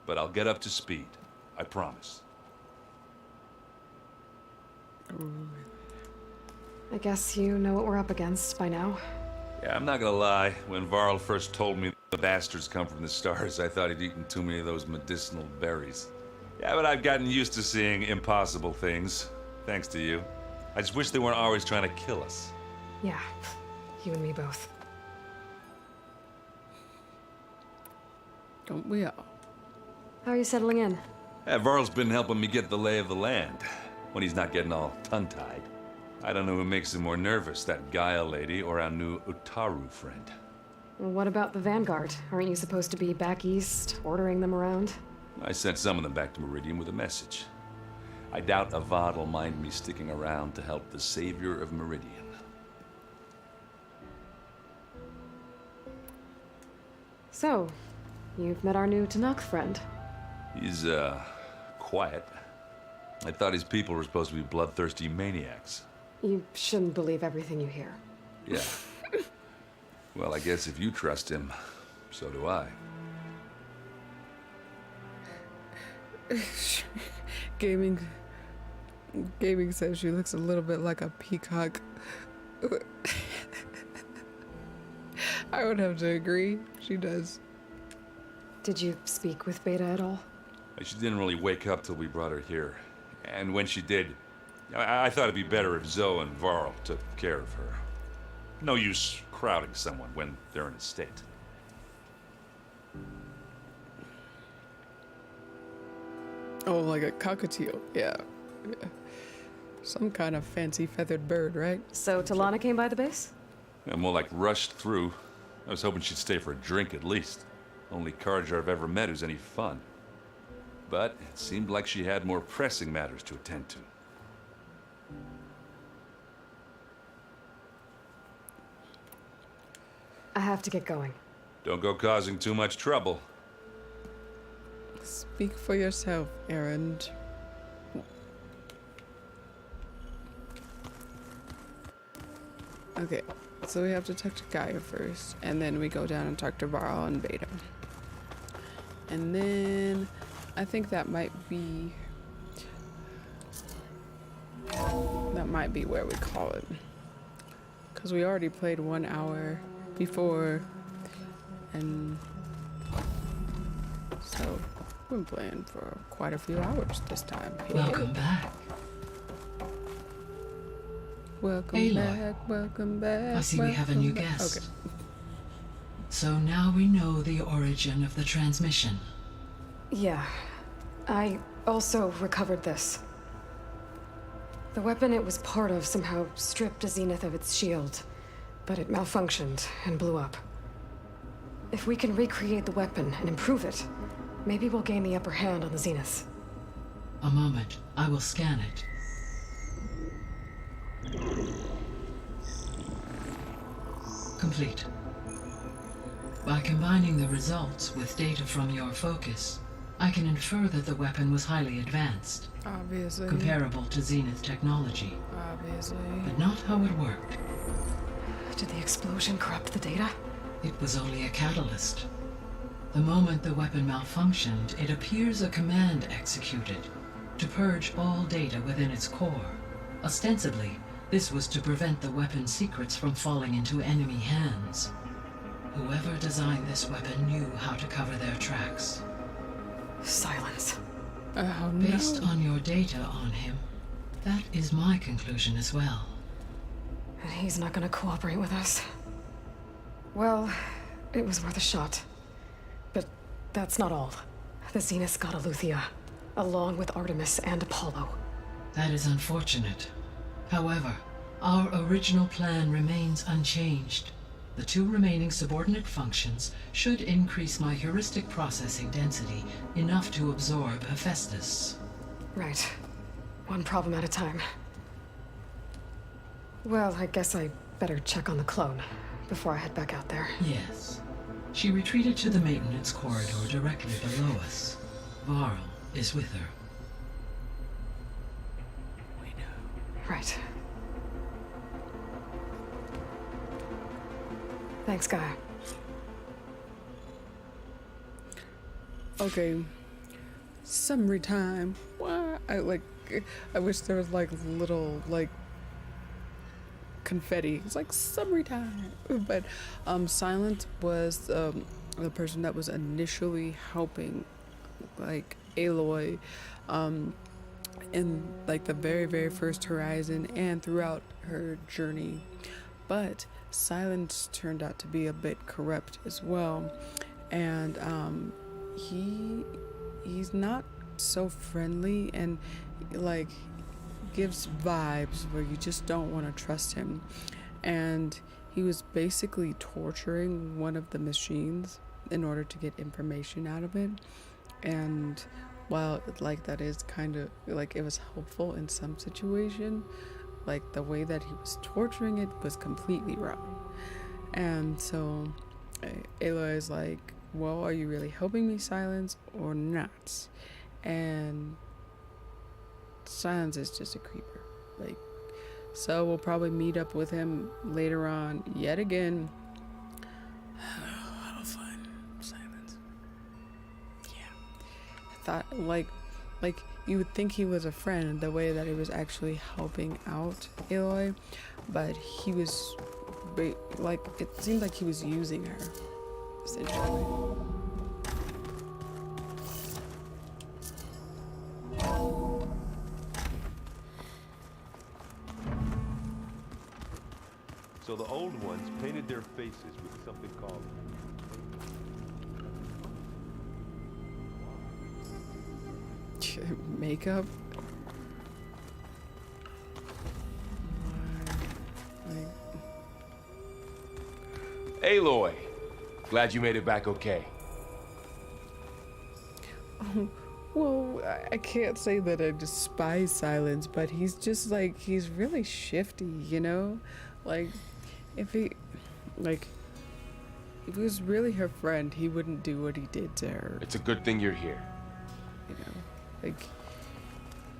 But I'll get up to speed. I promise. I guess you know what we're up against by now. Yeah, I'm not gonna lie. When Varl first told me the bastards come from the stars, I thought he'd eaten too many of those medicinal berries. Yeah, but I've gotten used to seeing impossible things. Thanks to you. I just wish they weren't always trying to kill us. Yeah, you and me both. Don't we all? How are you settling in? Yeah, Varl's been helping me get the lay of the land, when he's not getting all tongue-tied. I don't know who makes him more nervous, that Gaia lady or our new Utaru friend. Well, what about the Vanguard? Aren't you supposed to be back east, ordering them around? I sent some of them back to Meridian with a message. I doubt Avad will mind me sticking around to help the savior of Meridian. So, you've met our new Tanakh friend. He's, quiet. I thought his people were supposed to be bloodthirsty maniacs. You shouldn't believe everything you hear. Yeah. Well, I guess if you trust him, so do I. Gaming says she looks a little bit like a peacock. I would have to agree. She does. Did you speak with Beta at all? She didn't really wake up till we brought her here. And when she did, I thought it'd be better if Zoe and Varl took care of her. No use crowding someone when they're in a state. Oh, like a cockatiel. Yeah. Some kind of fancy feathered bird, right? So Talana came by the base? Yeah, more like rushed through. I was hoping she'd stay for a drink at least. Only Carja I've ever met who's any fun. But it seemed like she had more pressing matters to attend to. I have to get going. Don't go causing too much trouble. Speak for yourself, Erend. Okay, so we have to talk to Gaia first, and then we go down and talk to Varl and Beta. And then I think that might be where we call it. Because we already played 1 hour before, and so we've been playing for quite a few hours this time. Welcome back. Welcome Aloy. back, welcome back. I see we have a new welcome back. guest. Okay. So now we know the origin of the transmission. Yeah. I also recovered this. The weapon it was part of somehow stripped a Zenith of its shield, but it malfunctioned and blew up. If we can recreate the weapon and improve it, maybe we'll gain the upper hand on the Zeniths. A moment. I will scan it. Complete. By combining the results with data from your focus, I can infer that the weapon was highly advanced, Obviously. comparable to Zenith technology, Obviously. but not how it worked. Did the explosion corrupt the data? It was only a catalyst. The moment the weapon malfunctioned, it appears a command executed to purge all data within its core. Ostensibly, this was to prevent the weapon's secrets from falling into enemy hands. Whoever designed this weapon knew how to cover their tracks. Silence. Oh, no. Based on your data on him, that is my conclusion as well. And he's not gonna cooperate with us. Well, it was worth a shot. But that's not all. The Zeniths got Eleuthia, along with Artemis and Apollo. That is unfortunate. However, our original plan remains unchanged. The 2 remaining subordinate functions should increase my heuristic processing density enough to absorb Hephaestus. Right. One problem at a time. Well, I guess I better check on the clone before I head back out there. Yes. She retreated to the maintenance corridor directly below us. Varl is with her. Right. Thanks, Gaia. Okay. Summary time. What? I wish there was like little like confetti. It's like summary time. But Silent was the person that was initially helping like Aloy in like the very, very first Horizon and throughout her journey. But Silence turned out to be a bit corrupt as well. And he's not so friendly and like gives vibes where you just don't want to trust him. And he was basically torturing one of the machines in order to get information out of it. And while like that is kind of like it was helpful in some situation, like the way that he was torturing it was completely wrong. And so Aloy is like, well, are you really helping me, Silence, or not? And Silence is just a creeper. Like, so we'll probably meet up with him later on yet again. I'll find Silence. Yeah. I thought like you would think he was a friend the way that he was actually helping out Aloy, but he was like, it seemed like he was using her, essentially. So the old ones painted their faces with something called... Makeup? Aloy! Glad you made it back okay. Well, I can't say that I despise Silence, but he's just like, he's really shifty, you know? Like, if he was really her friend, he wouldn't do what he did to her. It's a good thing you're here. You know, like,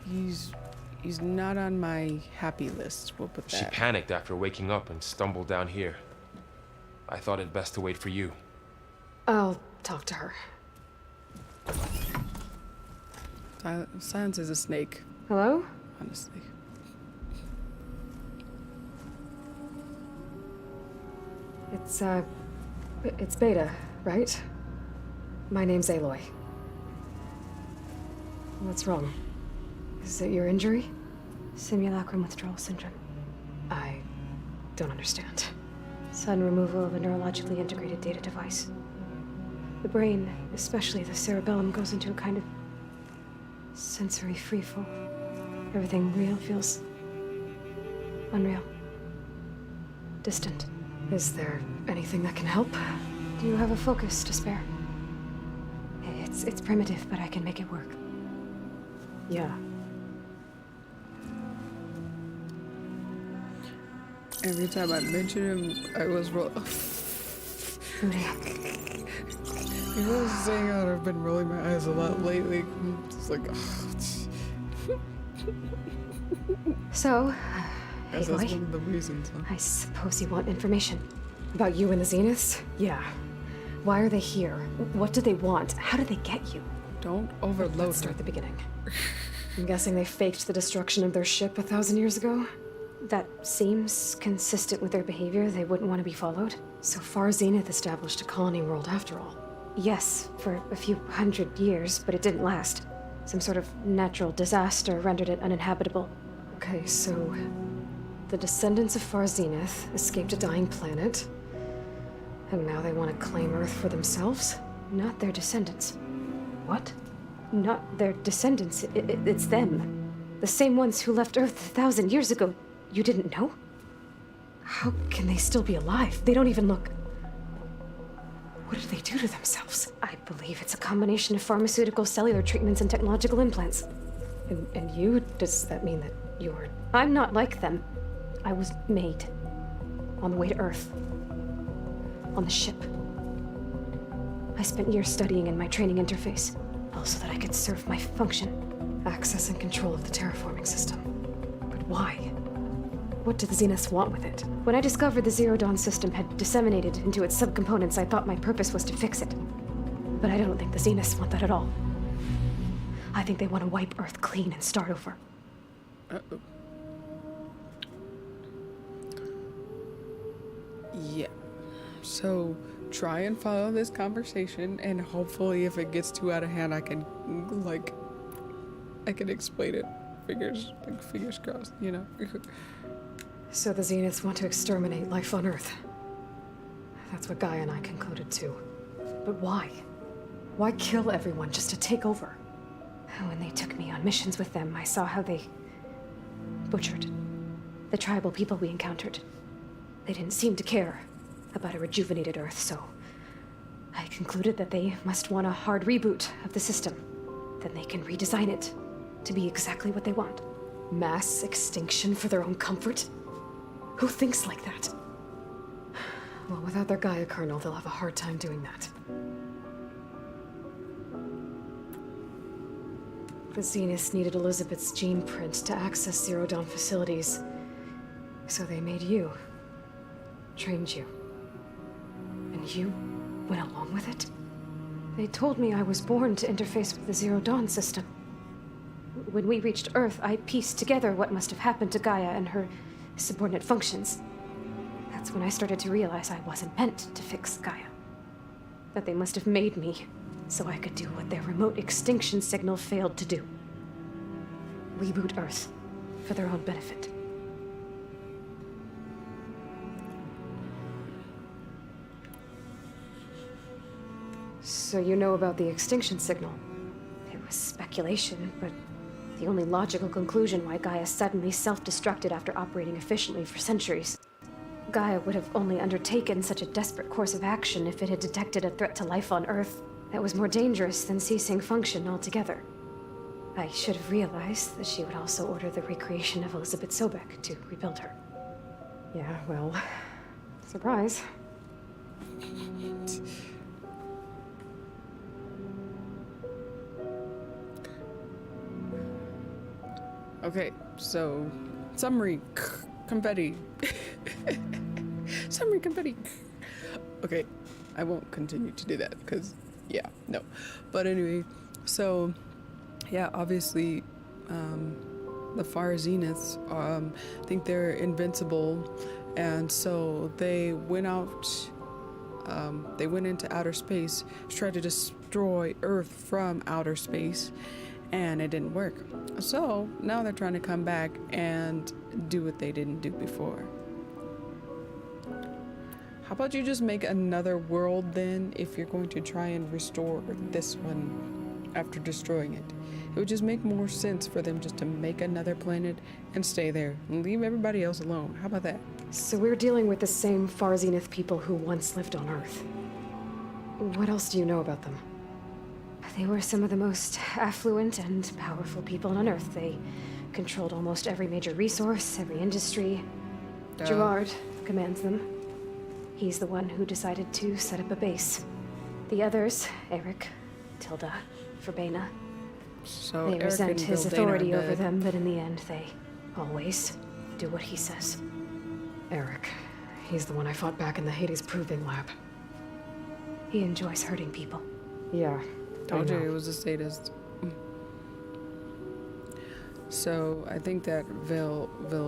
he's not on my happy list, we'll put that. She panicked after waking up and stumbled down here. I thought it best to wait for you. I'll talk to her. Silence is a snake. Hello? Honestly. It's Beta, right? My name's Aloy. What's wrong? Is it your injury? Simulacrum withdrawal syndrome. I don't understand. Sudden removal of a neurologically integrated data device. The brain, especially the cerebellum, goes into a kind of sensory freefall. Everything real feels unreal. Distant. Is there anything that can help? Do you have a focus to spare? It's primitive, but I can make it work. Yeah. Every time I mention him, I was roll. People are saying how I've been rolling my eyes a lot lately. It's like, So, hey guess that's boy, one of the reasons. Huh? I suppose you want information about you and the Zeniths? Yeah. Why are they here? What do they want? How did they get you? Don't overload Let's start at the beginning. I'm guessing they faked the destruction of their ship 1,000 years ago? That seems consistent with their behavior. They wouldn't want to be followed. So Far Zenith established a colony world after all. Yes, for a few hundred years, but it didn't last. Some sort of natural disaster rendered it uninhabitable. Okay, so the descendants of Far Zenith escaped a dying planet, and now they want to claim Earth for themselves? Not their descendants. What? Not their descendants. It's them. The same ones who left Earth 1,000 years ago. You didn't know? How can they still be alive? They don't even look... What did they do to themselves? I believe it's a combination of pharmaceutical, cellular treatments, and technological implants. And you? Does that mean that you're... I'm not like them. I was made. On the way to Earth. On the ship. I spent years studying in my training interface, also that I could serve my function. Access and control of the terraforming system. But why? What do the Zeniths want with it? When I discovered the Zero Dawn system had disseminated into its subcomponents, I thought my purpose was to fix it. But I don't think the Zeniths want that at all. I think they want to wipe Earth clean and start over. Uh-oh. Yeah. So try and follow this conversation, and hopefully if it gets too out of hand, I can explain it. Fingers crossed, you know. So the Zeniths want to exterminate life on Earth. That's what Gaia and I concluded too. But why? Why kill everyone just to take over? When they took me on missions with them, I saw how they butchered the tribal people we encountered. They didn't seem to care about a rejuvenated Earth, so I concluded that they must want a hard reboot of the system. Then they can redesign it to be exactly what they want. Mass extinction for their own comfort? Who thinks like that? Well, without their Gaia kernel, they'll have a hard time doing that. The Zeniths needed Elizabeth's gene print to access Zero Dawn facilities. So they made you. Trained you. And you went along with it? They told me I was born to interface with the Zero Dawn system. When we reached Earth, I pieced together what must have happened to Gaia and her subordinate functions. That's when I started to realize I wasn't meant to fix Gaia. That they must have made me so I could do what their remote extinction signal failed to do. Reboot Earth for their own benefit. So you know about the extinction signal? It was speculation, but the only logical conclusion why Gaia suddenly self-destructed after operating efficiently for centuries. Gaia would have only undertaken such a desperate course of action if it had detected a threat to life on Earth that was more dangerous than ceasing function altogether. I should have realized that she would also order the recreation of Elizabeth Sobek to rebuild her. Yeah, well, surprise. Okay, so summary confetti. Summary confetti. Okay, I won't continue to do that because, yeah, no. But anyway, so yeah, obviously, the Far Zeniths think they're invincible, and so they went out. They went into outer space to try to destroy Earth from outer space, and it didn't work. So now they're trying to come back and do what they didn't do before. How about you just make another world then, if you're going to try and restore this one after destroying it? It would just make more sense for them just to make another planet and stay there and leave everybody else alone. How about that? So we're dealing with the same Far Zenith people who once lived on Earth. What else do you know about them? They were some of the most affluent and powerful people on Earth. They controlled almost every major resource, every industry. Gerard commands them. He's the one who decided to set up a base. The others, Eric, Tilda, Verbena, So they Eric resent and his Bildane authority are over dead. them, but in the end, they always do what he says. Eric. He's the one I fought back in the Hades Proving Lab. He enjoys hurting people. Yeah. Told you it was a sadist. So I think that Veldana,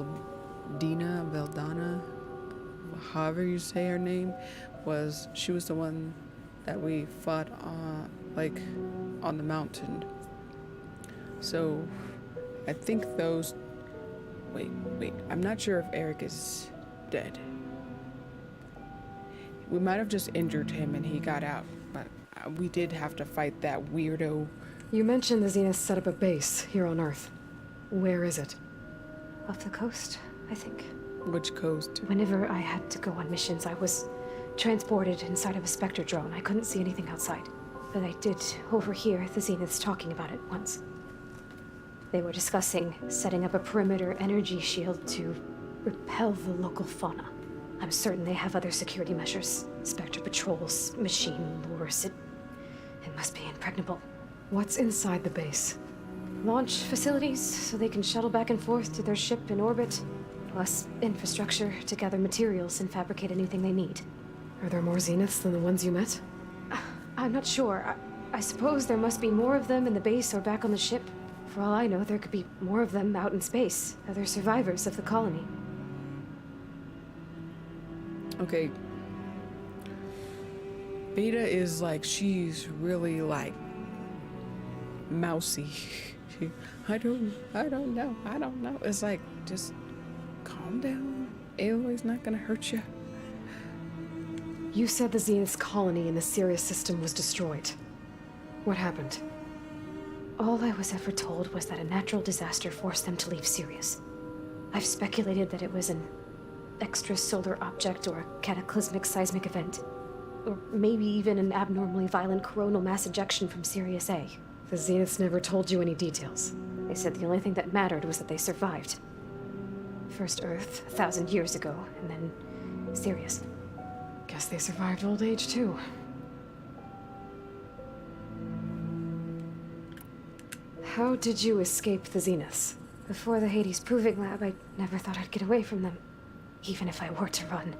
however you say her name, she was the one that we fought on the mountain. So I think those. Wait. I'm not sure if Eric is dead. We might have just injured him and he got out, but we did have to fight that weirdo. You mentioned the Zenith set up a base here on Earth. Where is it? Off the coast, I think. Which coast? Whenever I had to go on missions, I was transported inside of a Spectre drone. I couldn't see anything outside. But I did overhear the Zeniths talking about it once. They were discussing setting up a perimeter energy shield to repel the local fauna. I'm certain they have other security measures. Spectre patrols, machine lures. It must be impregnable. What's inside the base? Launch facilities so they can shuttle back and forth to their ship in orbit. Plus infrastructure to gather materials and fabricate anything they need. Are there more Zeniths than the ones you met? I'm not sure. I suppose there must be more of them in the base or back on the ship. For all I know, there could be more of them out in space. Other survivors of the colony. Okay. Beta is she's really mousy. I don't know. It's just calm down. Aloy's not gonna hurt you. You said the Zenith's colony in the Sirius system was destroyed. What happened? All I was ever told was that a natural disaster forced them to leave Sirius. I've speculated that it was an extrasolar object or a cataclysmic seismic event. Or maybe even an abnormally violent coronal mass ejection from Sirius A. The Zeniths never told you any details. They said the only thing that mattered was that they survived. First Earth, 1,000 years ago, and then Sirius. Guess they survived old age, too. How did you escape the Zeniths? Before the Hades Proving Lab, I never thought I'd get away from them. Even if I were to run.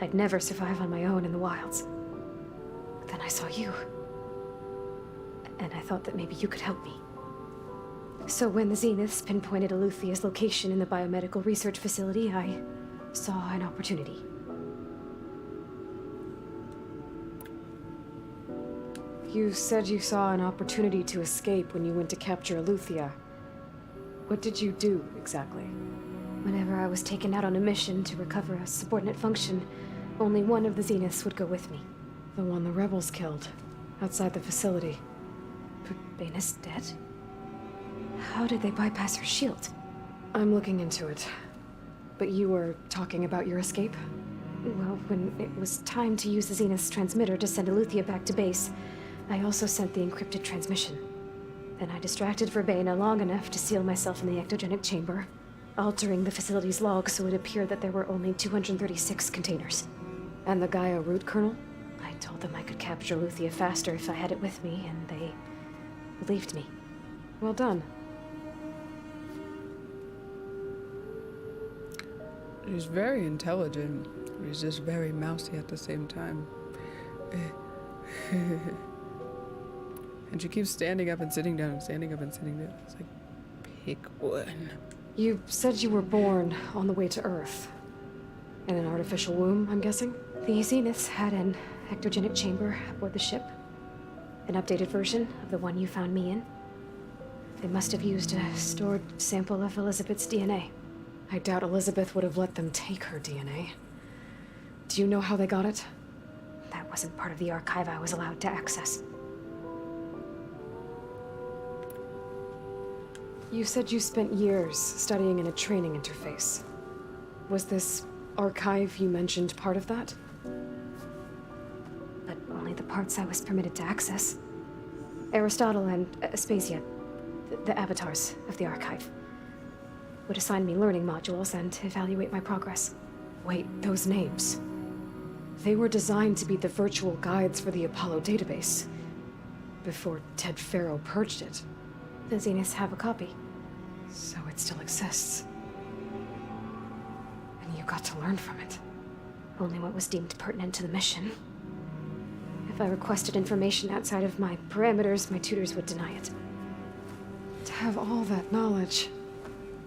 I'd never survive on my own in the wilds. But then I saw you. And I thought that maybe you could help me. So when the Zeniths pinpointed Aluthia's location in the biomedical research facility, I saw an opportunity. You said you saw an opportunity to escape when you went to capture Aluthia. What did you do, exactly? Whenever I was taken out on a mission to recover a subordinate function, only one of the Zeniths would go with me. The one the rebels killed, outside the facility. Verbena's dead? How did they bypass her shield? I'm looking into it. But you were talking about your escape? Well, when it was time to use the Zenith's transmitter to send Aluthia back to base, I also sent the encrypted transmission. Then I distracted Verbena long enough to seal myself in the ectogenic chamber, altering the facility's log so it appeared that there were only 236 containers. And the Gaia root kernel? I told them I could capture Aluthia faster if I had it with me, and they believed me. Well done. She's very intelligent. She's just very mousy at the same time. And she keeps standing up and sitting down, standing up and sitting down. It's pick one. You said you were born on the way to Earth. In an artificial womb, I'm guessing? The Zeniths had an ectogenic chamber aboard the ship. An updated version of the one you found me in. They must have used a stored sample of Elizabeth's DNA. I doubt Elizabeth would have let them take her DNA. Do you know how they got it? That wasn't part of the archive I was allowed to access. You said you spent years studying in a training interface. Was this archive you mentioned part of that? But only the parts I was permitted to access. Aristotle and Aspasia, the avatars of the archive. would assign me learning modules and evaluate my progress. Wait, those names. They were designed to be the virtual guides for the Apollo database. Before Ted Faro purged it. The Zeniths have a copy. So it still exists. And you got to learn from it. Only what was deemed pertinent to the mission. If I requested information outside of my parameters, my tutors would deny it. To have all that knowledge,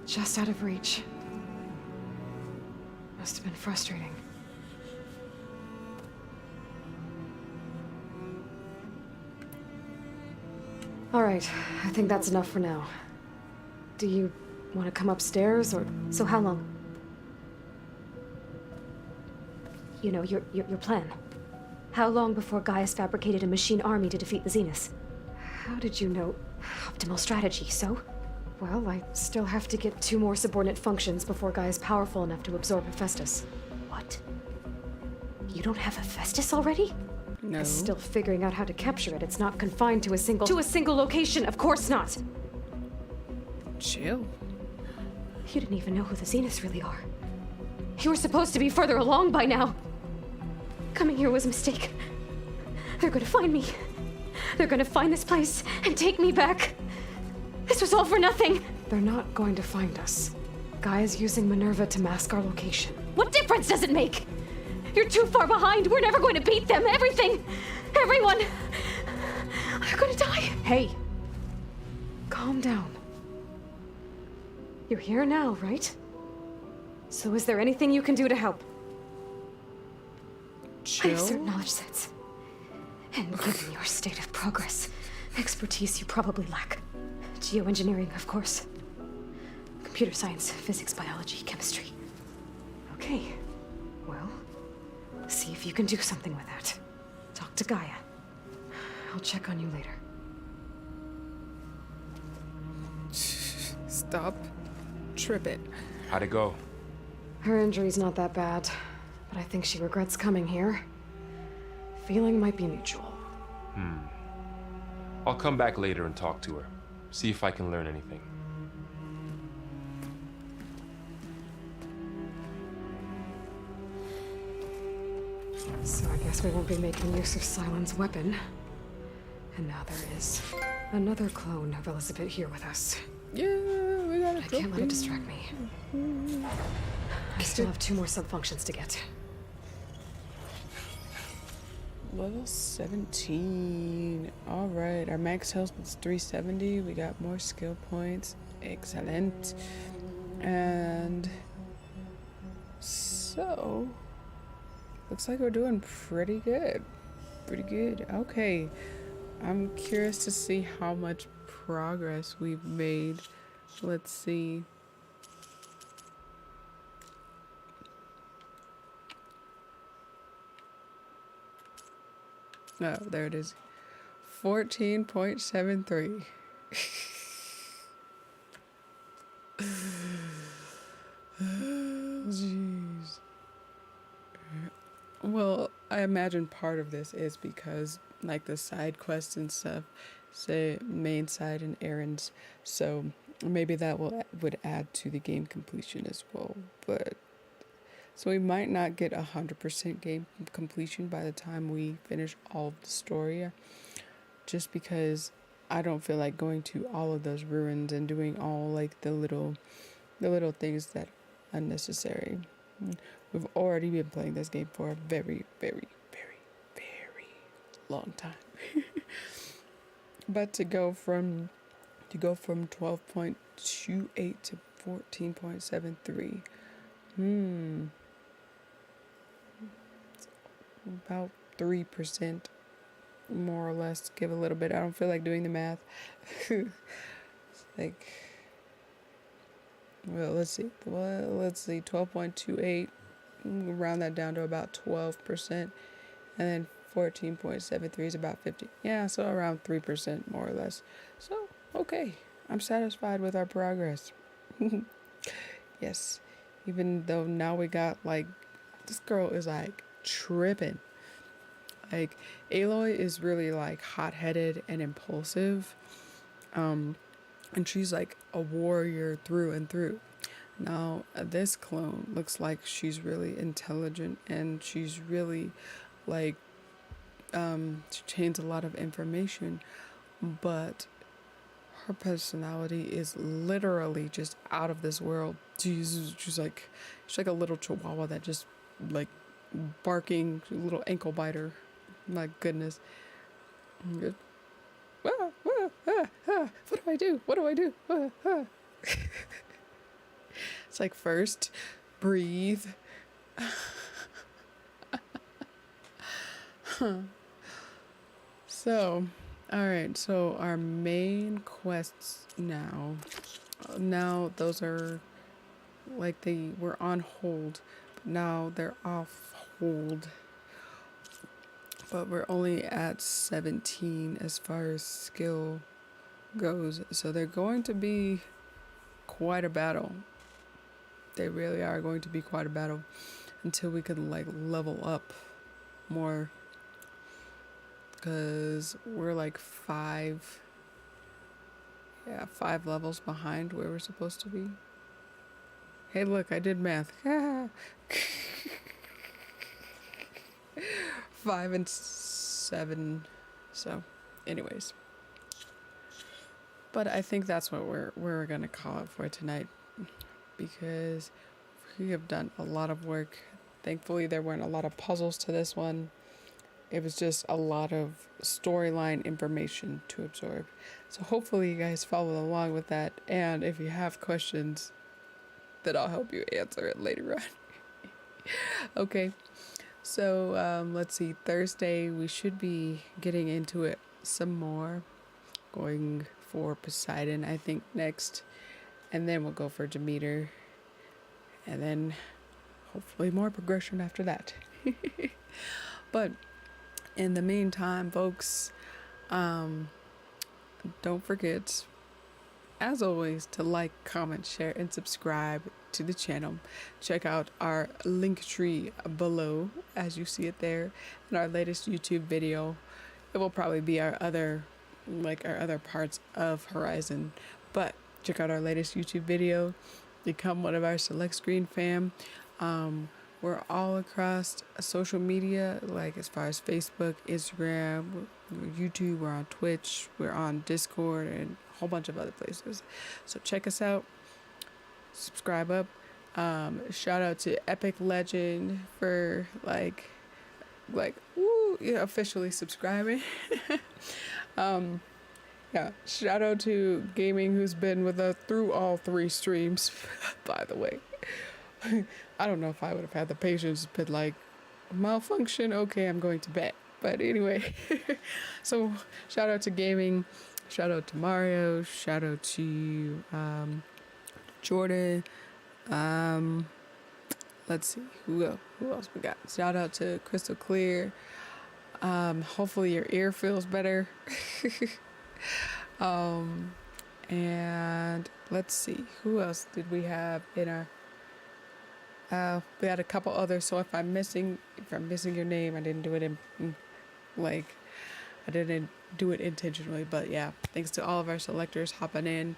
just out of reach, must have been frustrating. All right, I think that's enough for now. Do you want to come upstairs, or... So how long? You know, your plan. How long before Gaius fabricated a machine army to defeat the Zeniths? How did you know? Optimal strategy, so? Well, I still have to get 2 more subordinate functions before Gaia's powerful enough to absorb Hephaestus. What? You don't have Hephaestus already? No. I'm still figuring out how to capture it. It's not confined to a single... To a single location, of course not! Chill. You didn't even know who the Zeniths really are. You were supposed to be further along by now. Coming here was a mistake. They're gonna find me. They're gonna find this place and take me back. This was all for nothing. They're not going to find us. Gaia's using Minerva to mask our location. What difference does it make? You're too far behind. We're never going to beat them. Everything. Everyone. They're gonna die. Hey. Calm down. You're here now, right? So is there anything you can do to help? I have certain knowledge sets. And given your state of progress, expertise you probably lack. Geoengineering, of course. Computer science, physics, biology, chemistry. Okay. Well, see if you can do something with that. Talk to Gaia. I'll check on you later. Stop tripping. How'd it go? Her injury's not that bad, but I think she regrets coming here. Feeling might be mutual. I'll come back later and talk to her. See if I can learn anything. So I guess we won't be making use of Sylens' weapon. And now there is another clone of Elizabeth here with us. Yeah, we got it. I can't let it distract me. I still have 2 more sub-functions to get. Level 17. All right, our max health was 370. We got more skill points. Excellent. And so, looks like we're doing pretty good. Pretty good. Okay. I'm curious to see how much progress we've made. Let's see. Oh, there it is. 14.73. Jeez. Well, I imagine part of this is because, like, the side quests and stuff say main side and errands, so maybe that would add to the game completion as well. But so we might not get 100% game completion by the time we finish all of the story, just because I don't feel like going to all of those ruins and doing all like the little things that are unnecessary. We've already been playing this game for a very, very, very, very long time. But to go from 12.28 to 14.73, about 3%, more or less. Give a little bit. I don't feel like doing the math. Like, well, let's see. 12.28. Round that down to about 12%, and then 14.73 is about 50. Yeah, so around 3% more or less. So okay, I'm satisfied with our progress. Yes, even though now we got like, this girl is like tripping. Like, Aloy is really like hot-headed and impulsive, and she's like a warrior through and through. Now, this clone looks like she's really intelligent and she's really like she retains a lot of information, but her personality is literally just out of this world. She's like a little chihuahua that just like barking, little ankle biter. My goodness. Good. What do I do? What do I do? It's like, first, breathe. So, alright, so our main quests now those are like they were on hold, but now they're off hold. But we're only at 17 as far as skill goes, so they're going to be quite a battle. They really are going to be quite a battle until we can like level up more, because we're like 5 levels behind where we're supposed to be. Hey, look, I did math. 5 and 7. So, anyways. But I think that's what we're gonna call it for tonight, because we have done a lot of work. Thankfully, there weren't a lot of puzzles to this one. It was just a lot of storyline information to absorb. So hopefully you guys follow along with that. And if you have questions, then I'll help you answer it later on. Okay. So let's see. Thursday, we should be getting into it some more. Going for Poseidon, I think, next. And then we'll go for Demeter. And then hopefully more progression after that. But in the meantime, folks, don't forget, as always, to like, comment, share, and subscribe to the channel. Check out our link tree below, as you see it there, and our latest YouTube video. It will probably be our other parts of Horizon, but check out our latest YouTube video. Become one of our select screen fam. We're all across social media, like as far as Facebook, Instagram, YouTube, we're on Twitch, we're on Discord, and a whole bunch of other places. So check us out, subscribe up. Shout out to Epic Legend for officially subscribing. Yeah, shout out to Gaming, who's been with us through all 3 streams, by the way. I don't know if I would have had the patience, but like, malfunction, okay, I'm going to bed. But anyway, so shout out to Gaming, shout out to Mario, shout out to Jordan. Let's see, who else we got? Shout out to Crystal Clear. Hopefully your ear feels better. And let's see, who else did we have in our we had a couple others, so if I'm missing your name, I didn't do it I didn't do it intentionally. But yeah, thanks to all of our selectors hopping in,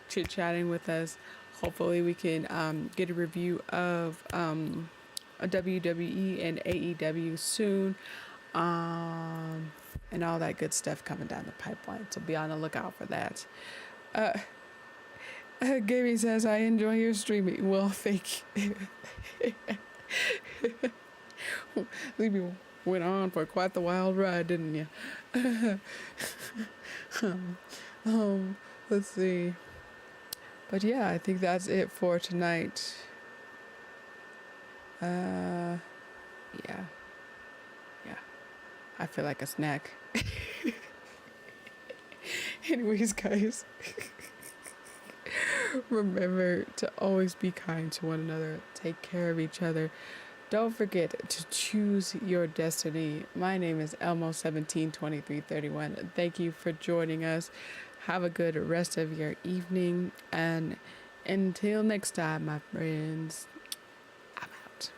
chit-chatting with us. Hopefully we can get a review of a WWE and AEW soon, and all that good stuff coming down the pipeline, so be on the lookout for that. Gaby says, I enjoy your streaming. Well, thank you. You went on for quite the wild ride, didn't you? Let's see. But yeah, I think that's it for tonight. Yeah. I feel like a snack. Anyways, guys. Remember to always be kind to one another. Take care of each other. Don't forget to choose your destiny. My name is Elmo172331. Thank you for joining us. Have a good rest of your evening. And until next time, my friends, I'm out.